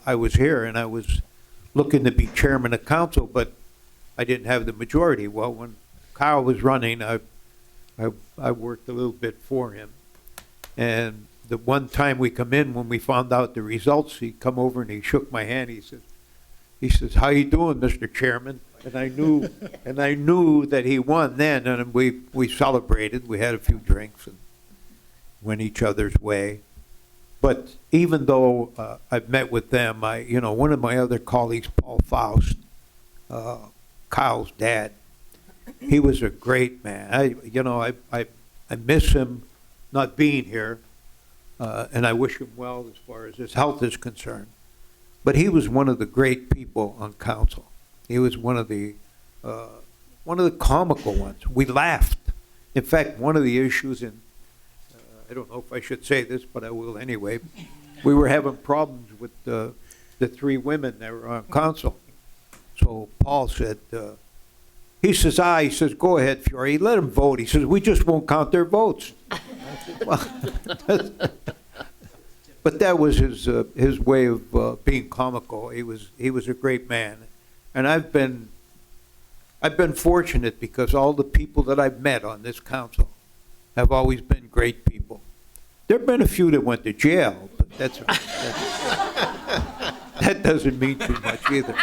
A: I was here, and I was looking to be chairman of council, but I didn't have the majority. Well, when Kyle was running, I worked a little bit for him. And the one time we come in, when we found out the results, he come over and he shook my hand. He says, how you doing, Mr. Chairman? And I knew that he won then, and we celebrated. We had a few drinks and went each other's way. But even though I've met with them, one of my other colleagues, Paul Faust, Kyle's dad, he was a great man. I miss him not being here, and I wish him well as far as his health is concerned. But he was one of the great people on council. He was one of the comical ones. We laughed. In fact, one of the issues, and I don't know if I should say this, but I will anyway. We were having problems with the three women that were on council. So Paul said, he says, go ahead, Fiore, let them vote. He says, we just won't count their votes. But that was his way of being comical. He was a great man. And I've been fortunate because all the people that I've met on this council have always been great people. There have been a few that went to jail, but that doesn't mean too much either.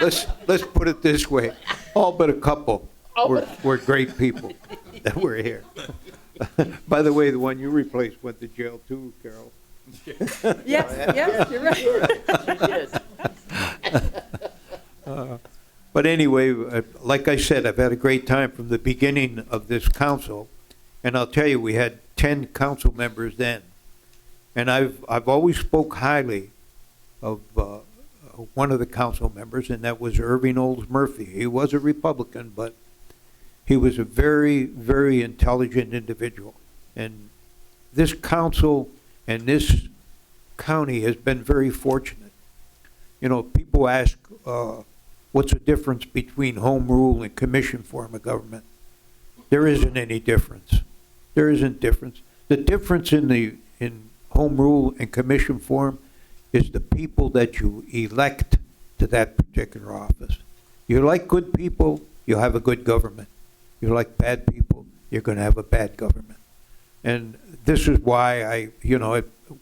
A: Let's put it this way. All but a couple were great people that were here. By the way, the one you replaced went to jail too, Carol.
H: Yes, you're right.
I: She did.
A: But anyway, like I said, I've had a great time from the beginning of this council. And I'll tell you, we had 10 council members then. And I've always spoke highly of one of the council members, and that was Irving Olds Murphy. He was a Republican, but he was a very, very intelligent individual. And this council and this county has been very fortunate You know, people ask, what's the difference between home rule and commission form of government? There isn't any difference. There isn't difference. The difference in home rule and commission form is the people that you elect to that particular office. You like good people, you'll have a good government. You like bad people, you're going to have a bad government. And this is why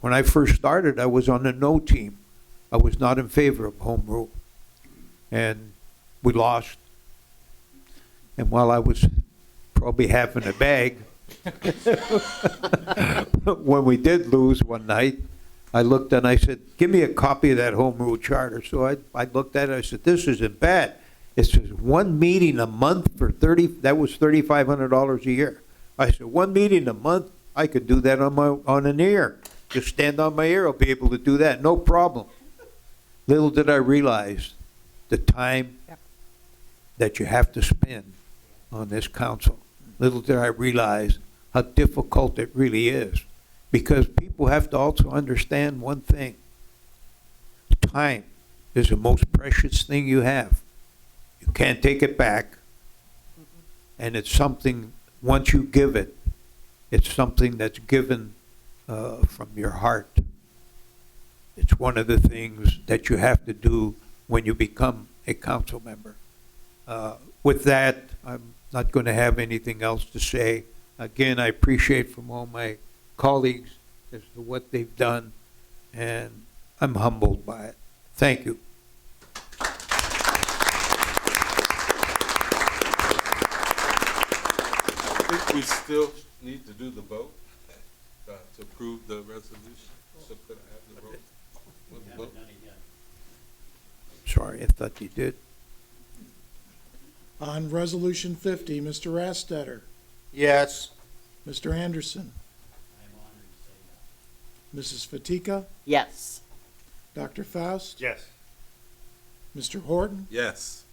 A: when I first started, I was on the no team. I was not in favor of home rule. And we lost. And while I was probably half in a bag, when we did lose one night, I looked and I said, give me a copy of that home rule charter. So I looked at it, I said, this isn't bad. It says one meeting a month for that was $3,500 a year. I said, one meeting a month, I could do that on an ear. Just stand on my ear, I'll be able to do that, no problem. Little did I realize the time that you have to spend on this council. Little did I realize how difficult it really is. Because people have to also understand one thing. Time is the most precious thing you have. You can't take it back. And it's something, once you give it, it's something that's given from your heart. It's one of the things that you have to do when you become a council member. With that, I'm not going to have anything else to say. Again, I appreciate from all my colleagues as to what they've done, and I'm humbled by it. Thank you.
K: I think we still need to do the vote to approve the resolution. So could I have the vote? With the vote?
A: Sorry, I thought you did.
C: On Resolution 50, Mr. Rastetter,
J: Yes.
C: Mr. Anderson, Mrs. Fatika,
I: Yes.
C: Dr. Faust,
F: Yes.
C: Mr. Horton,
K: Yes.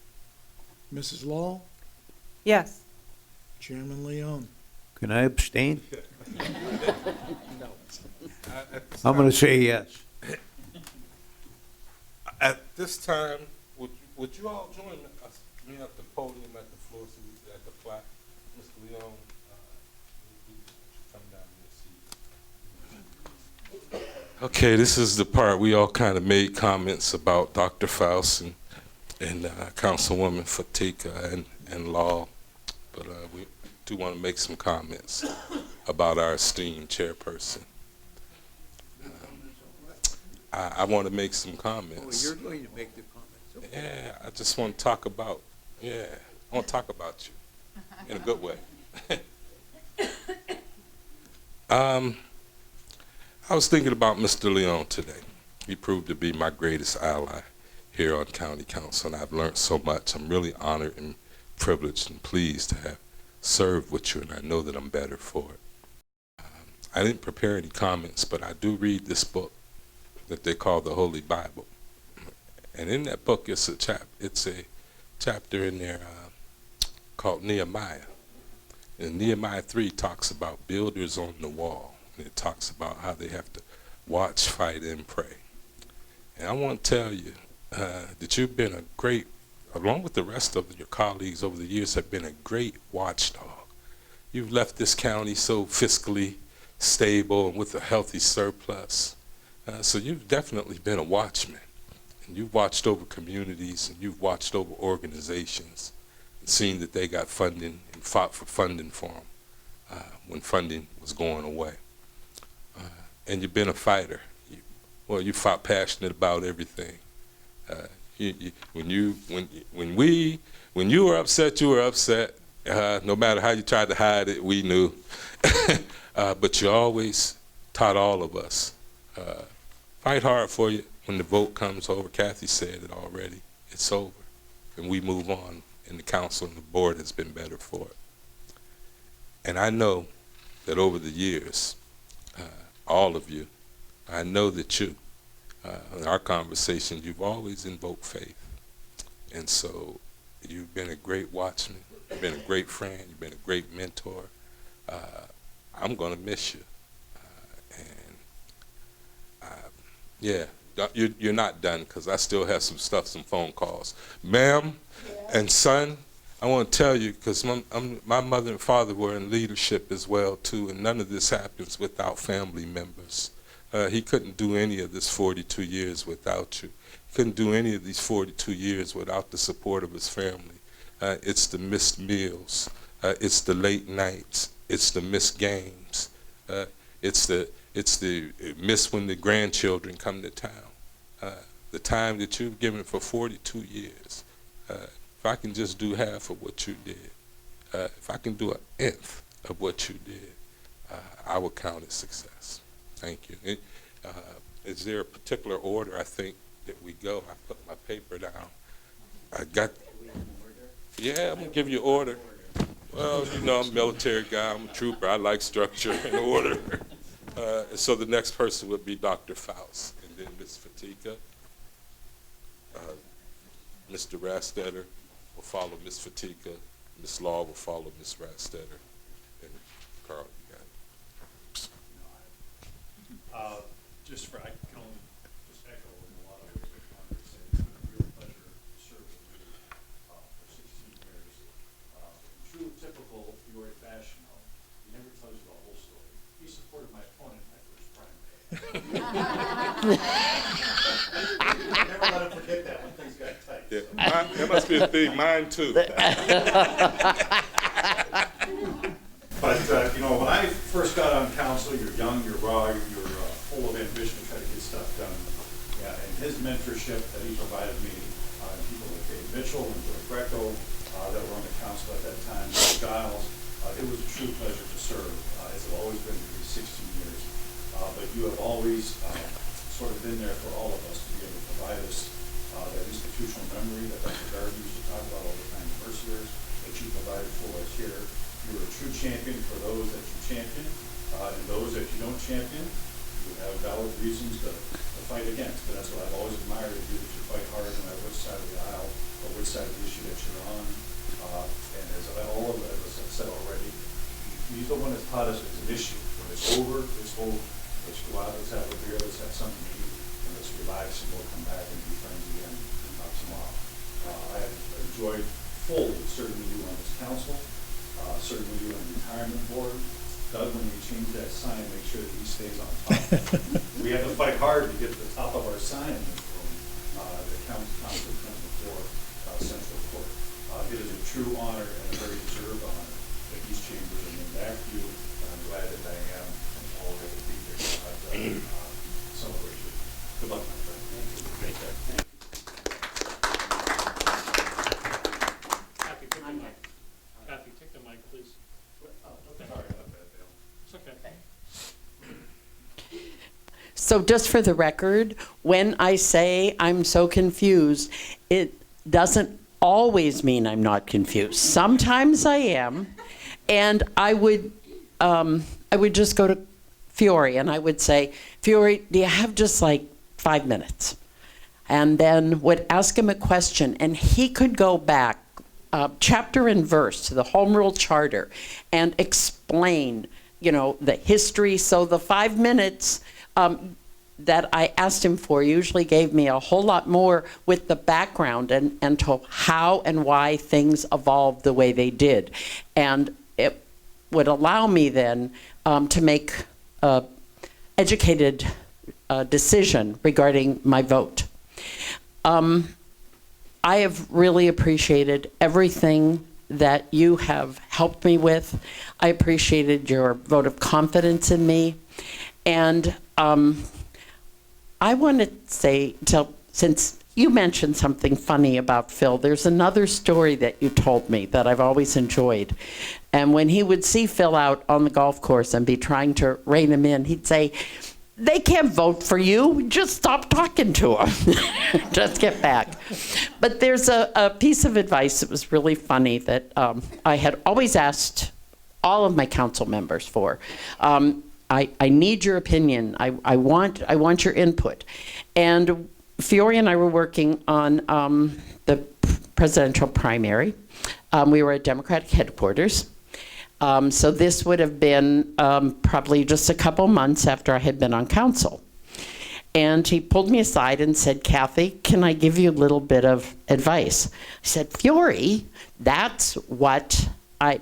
C: Mrs. Law,
B: Yes.
C: Chairman Leone.
A: Can I abstain? I'm
K: I'm
A: going to say yes.
K: At this time, would you all join us, me at the podium at the floor, so we at the plaque? Mr. Leon, would you come down and see? Okay, this is the part we all kind of made comments about Dr. Faust and Councilwoman Fatika and Law, but we do want to make some comments about our esteemed chairperson. I want to make some comments.
A: You're going to make the comments.
K: Yeah, I just want to talk about, I want to talk about you in a good way. I was thinking about Mr. Leon today. He proved to be my greatest ally here on County Council, and I've learned so much. I'm really honored and privileged and pleased to have served with you, and I know that I'm better for it. I didn't prepare any comments, but I do read this book that they call the Holy Bible. And in that book, it's a chapter in there called Nehemiah. And Nehemiah 3 talks about builders on the wall. And it talks about how they have to watch, fight, and pray. And I want to tell you that you've been a great, along with the rest of your colleagues over the years, have been a great watchdog. You've left this county so fiscally stable and with a healthy surplus. So you've definitely been a watchman. And you've watched over communities and you've watched over organizations and seen that they got funding and fought for funding for them when funding was going away. And you've been a fighter. You fought passionate about everything. When you were upset, you were upset. No matter how you tried to hide it, we knew. But you always taught all of us, fight hard for you. When the vote comes over, Kathy said it already, it's over. And we move on, and the council and the board has been better for it. And I know that over the years, all of you, I know that you, in our conversation, you've always invoked faith. And so you've been a great watchman, you've been a great friend, you've been a great mentor. I'm going to miss you. you're not done, because I still have some stuff, some phone calls. Ma'am and son, I want to tell you, because my mother and father were in leadership as well, too, and none of this happens without family members. He couldn't do any of this 42 years without you. He couldn't do any of these 42 years without the support of his family. It's the missed meals. It's the late nights. It's the missed games. It's the miss when the grandchildren come to town. The time that you've given for 42 years. If I can just do half of what you did, if I can do an nth of what you did, I would count it success. Thank you. Is there a particular order I think that we go? I put my paper down. I got. Yeah, I'm gonna give you order. Well, you know, I'm a military guy. I'm a trooper. I like structure and order. So the next person would be Dr. Faust, and then Ms. Fatika. Mr. Rastetter will follow Ms. Fatika. Ms. Law will follow Ms. Rastetter. And Carl, you got it.
F: Just for, I can only just echo in a lot of ways what Congress said. It's been a real pleasure to serve with you for 16 years. In true typical Erie fashion, though, he never tells you the whole story. He supported my opponent in my first primary. Never let him forget that when things got tight. Yeah, that must be a thing. Mine too. But, you know, when I first got on council, you're young, you're raw, you're full of ambition to try to get stuff done. Yeah, and his mentorship that he provided me, people like Dave Mitchell and Joy Greco that were on the council at that time, Giles, it was a true pleasure to serve, as it's always been for these 16 years. But you have always sort of been there for all of us to be able to provide us that institutional memory that Dr. Garvey used to talk about all the time, Merciers, that you provided for us here. You're a true champion for those that you champion, and those that you don't champion, you have valid reasons to fight against. But that's what I've always admired of you, that you fight hard no matter which side of the aisle or which side of the issue that you're on. And as I've said already, he's the one that's taught us it's an issue. When it's over, it's over. Let's go out, let's have a beer, let's have something to eat, and let's relax, and we'll come back and be friends again tomorrow. I have enjoyed fully serving you on this council. Certainly you on the retirement board. Doug, when you change that sign, make sure that he stays on top. We have to fight hard to get to the top of our sign in this room. The council comes before Central Court. It is a true honor and a very deserved honor that these chambers are named after you. And I'm glad that Diane and all of you be here to celebrate you. Good luck, my friend. Thank you. Great day. Thank you. Happy birthday. Kathy, take the mic, please. Okay. Sorry about that, Dale. It's okay.
I: So just for the record, when I say I'm so confused, it doesn't always mean I'm not confused. Sometimes I am, and I would just go to Fiore and I would say, Fiore, do you have just like 5 minutes? And then would ask him a question, and he could go back chapter and verse to the Home Rule Charter and explain, you know, the history. So the 5 minutes that I asked him for usually gave me a whole lot more with the background and to how and why things evolved the way they did. And it would allow me then to make an educated decision regarding my vote. I have really appreciated everything that you have helped me with. I appreciated your vote of confidence in me. And I want to say, since you mentioned something funny about Phil, there's another story that you told me that I've always enjoyed. And when he would see Phil out on the golf course and be trying to rein him in, he'd say, they can't vote for you. Just stop talking to them. Just get back. But there's a piece of advice that was really funny that I had always asked all of my council members for. I need your opinion. I want your input. And Fiore and I were working on the presidential primary. We were at Democratic headquarters. So this would have been probably just a couple months after I had been on council. And he pulled me aside and said, Kathy, can I give you a little bit of advice? I said, Fiore, that's what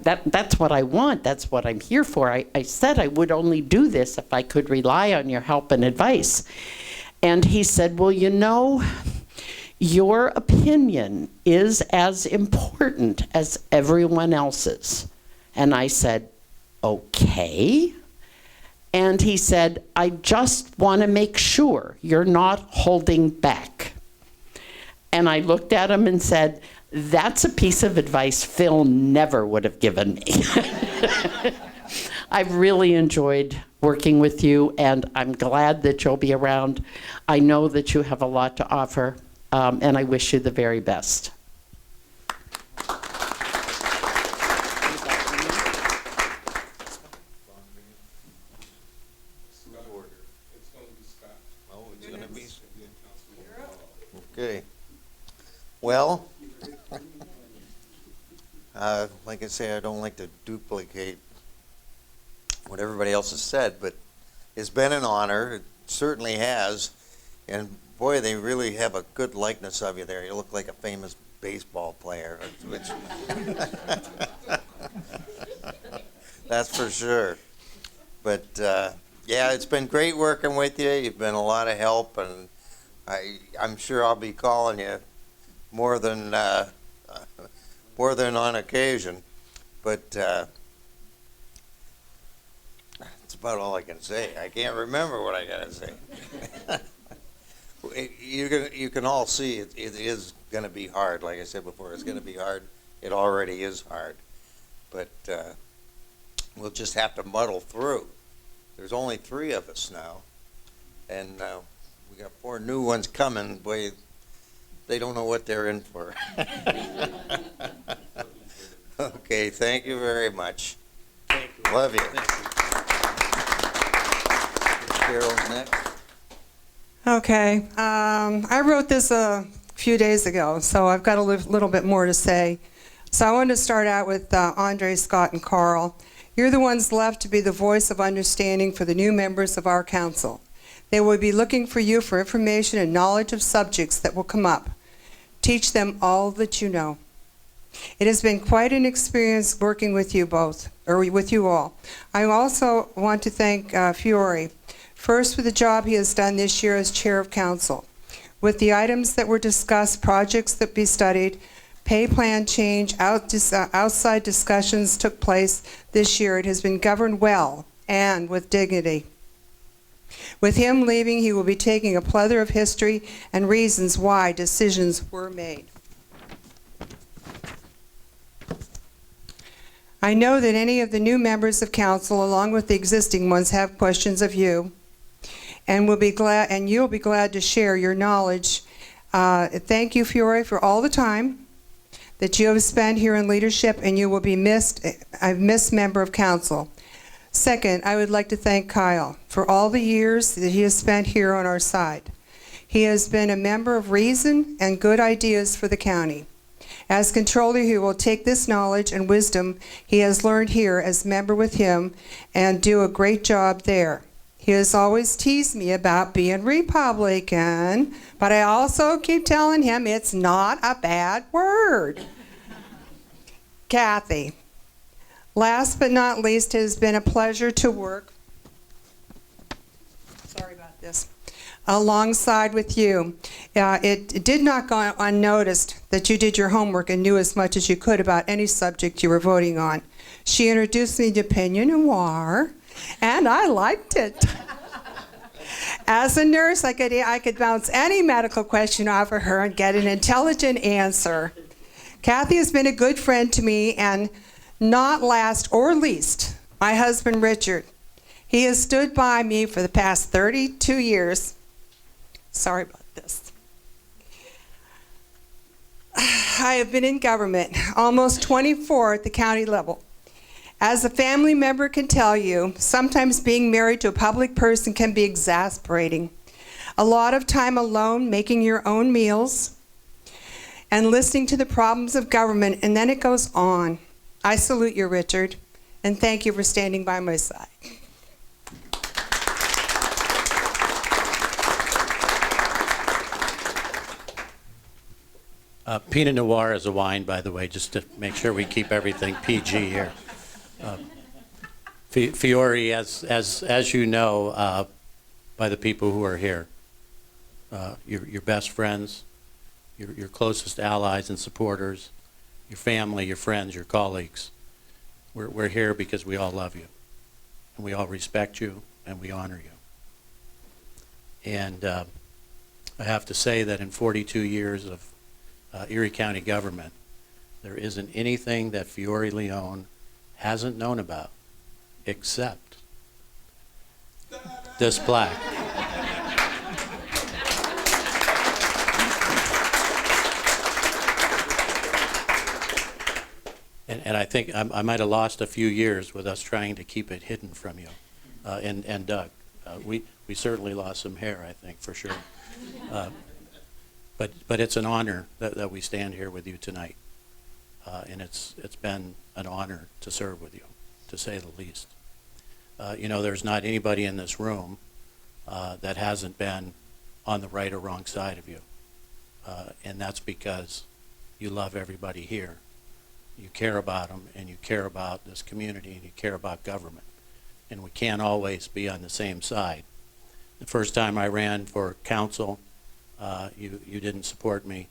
I: that's what I want. That's what I'm here for. I said I would only do this if I could rely on your help and advice. And he said, well, you know, your opinion is as important as everyone else's. And I said, okay. And he said, I just want to make sure you're not holding back. And I looked at him and said, that's a piece of advice Phil never would have given me. I've really enjoyed working with you, and I'm glad that you'll be around. I know that you have a lot to offer, and I wish you the very best.
J: Okay. Well, like I say, I don't like to duplicate what everybody else has said, but it's been an honor. It certainly has. And boy, they really have a good likeness of you there. You look like a famous baseball player, which that's for sure. But yeah, it's been great working with you. You've been a lot of help, and I'm sure I'll be calling you more than on occasion. But that's about all I can say. I can't remember what I gotta say. You can all see it is going to be hard. Like I said before, it's going to be hard. It already is hard. But we'll just have to muddle through. There's only 3 of us now. And we got 4 new ones coming. Boy, they don't know what they're in for. Okay, thank you very much.
A: Thank you.
J: Love you.
A: Thank you.
J: Carol's next.
B: Okay, I wrote this a few days ago, so I've got a little bit more to say. So I wanted to start out with Andre, Scott, and Carl. You're the ones left to be the voice of understanding for the new members of our council. They will be looking for you for information and knowledge of subjects that will come up. Teach them all that you know. It has been quite an experience working with you both, or with you all. I also want to thank Fiore, first for the job he has done this year as chair of council. With the items that were discussed, projects that be studied, pay plan change, outside discussions took place this year, it has been governed well and with dignity. With him leaving, he will be taking a plethora of history and reasons why decisions were made. I know that any of the new members of council, along with the existing ones, have questions of you, and you'll be glad to share your knowledge. Thank you, Fiore, for all the time that you have spent here in leadership, and you will be missed, a missed member of council. Second, I would like to thank Kyle for all the years that he has spent here on our side. He has been a member of reason and good ideas for the county. As controller, he will take this knowledge and wisdom he has learned here as member with him and do a great job there. He has always teased me about being Republican, but I also keep telling him it's not a bad word. Kathy, last but not least, it has been a pleasure to work, sorry about this, alongside with you. It did not go unnoticed that you did your homework and knew as much as you could about any subject you were voting on. She introduced me to Opinion Noir, and I liked it. As a nurse, I could bounce any medical question off of her and get an intelligent answer. Kathy has been a good friend to me, and not last or least, my husband Richard. He has stood by me for the past 32 years. Sorry about this. I have been in government, almost 24 at the county level. As a family member can tell you, sometimes being married to a public person can be exasperating. A lot of time alone making your own meals and listening to the problems of government, and then it goes on. I salute you, Richard, and thank you for standing by my side.
G: Pinot Noir is a wine, by the way, just to make sure we keep everything PG here. Fiore, as you know, by the people who are here, your best friends, your closest allies and supporters, your family, your friends, your colleagues. We're here because we all love you, and we all respect you, and we honor you. And I have to say that in 42 years of Erie County government, there isn't anything that Fiore Leone hasn't known about except this plaque. And I think I might have lost a few years with us trying to keep it hidden from you. And Doug, we certainly lost some hair, I think, for sure. But it's an honor that we stand here with you tonight. And it's been an honor to serve with you, to say the least. There's not anybody in this room that hasn't been on the right or wrong side of you. And that's because you love everybody here. You care about them, and you care about this community, and you care about government. And we can't always be on the same side. The first time I ran for council, you didn't support me.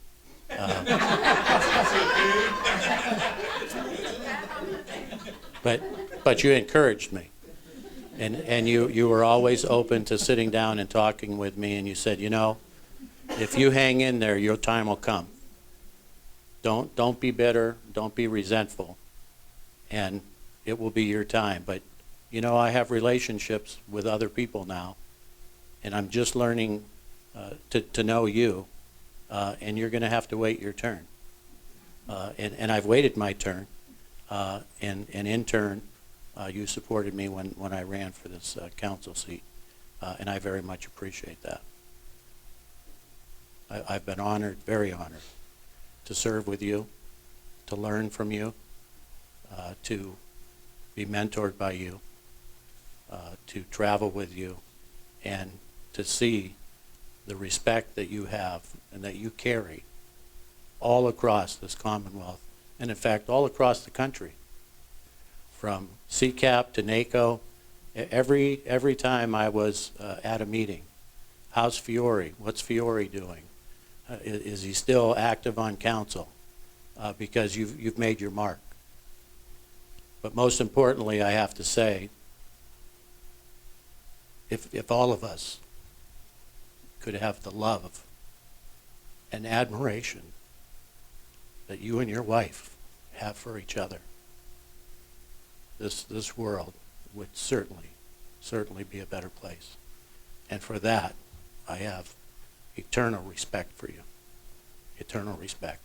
G: But you encouraged me. And you were always open to sitting down and talking with me, and you said, if you hang in there, your time will come. Don't be bitter, don't be resentful, and it will be your time. But, I have relationships with other people now, and I'm just learning to know you, and you're going to have to wait your turn. And I've waited my turn, and in turn, you supported me when I ran for this council seat, and I very much appreciate that. I've been honored, very honored, to serve with you, to learn from you, to be mentored by you, to travel with you, and to see the respect that you have and that you carry all across this Commonwealth, and in fact all across the country, from CCAP to NACO. Every time I was at a meeting, how's Fiore? What's Fiore doing? Is he still active on council? Because you've made your mark. But most importantly, I have to say, if all of us could have the love and admiration that you and your wife have for each other, this world would certainly be a better place. And for that, I have eternal respect for you. Eternal respect.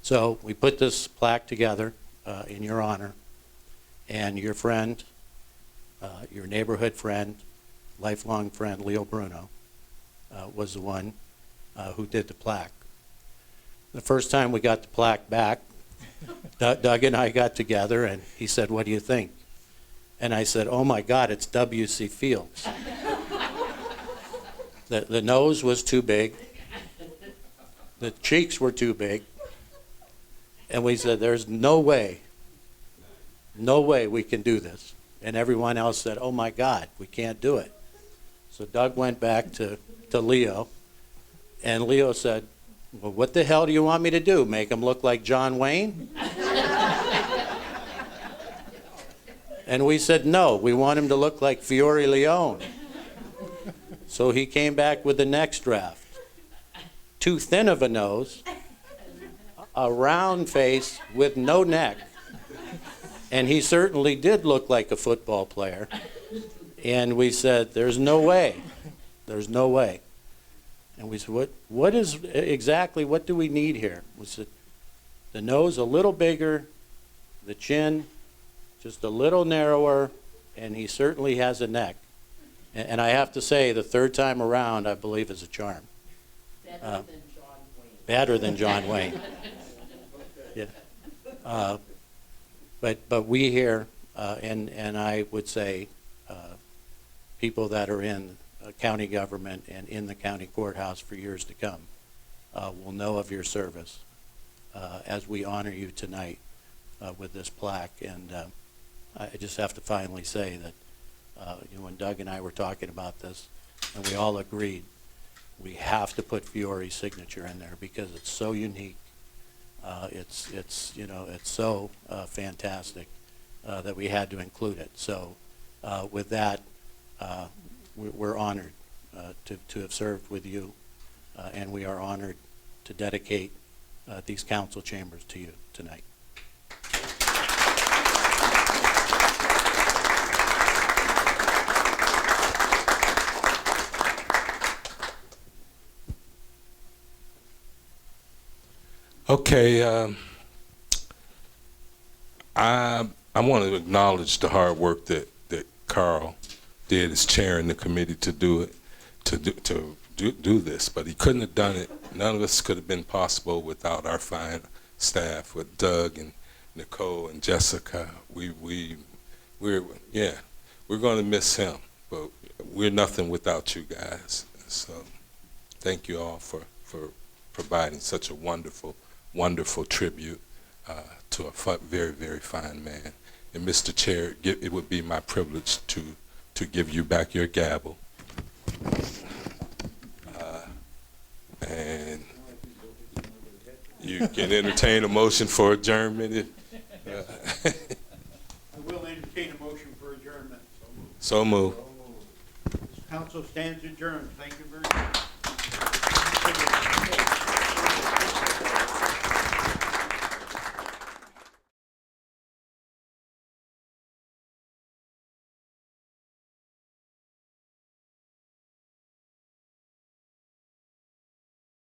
G: So we put this plaque together in your honor, and your friend, your neighborhood friend, lifelong friend, Leo Bruno, was the one who did the plaque. The first time we got the plaque back, Doug and I got together, and he said, "What do you think?" And I said, "Oh my God, it's W.C. Fields." The nose was too big. The cheeks were too big. And we said, there's no way we can do this. And everyone else said, oh my God, we can't do it. So Doug went back to Leo, and Leo said, well, what the hell do you want me to do? Make him look like John Wayne? And we said, no, we want him to look like Fiore Leone. So he came back with the next draft. Too thin of a nose, a round face with no neck, and he certainly did look like a football player. And we said, there's no way. There's no way. And we said, what do we need here? We said, the nose a little bigger, the chin just a little narrower, and he certainly has a neck. And I have to say, the third time around, I believe, is a charm. Better than John Wayne. Yeah. But we here, and I would say people that are in county government and in the county courthouse for years to come, will know of your service as we honor you tonight with this plaque. And I just have to finally say that when Doug and I were talking about this, and we all agreed, we have to put Fiore's signature in there because it's so unique. It's so fantastic that we had to include it. So with that, we're honored to have served with you, and we are honored to dedicate these council chambers to you tonight.
K: Okay, I want to acknowledge the hard work that Carl did as chairing the committee to do it, to do this, but he couldn't have done it. None of us could have been possible without our fine staff, with Doug and Nicole and Jessica. We're going to miss him, but we're nothing without you guys. So thank you all for providing such a wonderful tribute to a very, very fine man. And Mr. Chair, it would be my privilege to give you back your gavel. And you can entertain a motion for adjournment.
A: I will entertain a motion for adjournment.
K: So move.
A: Council stands adjourned. Thank you very much.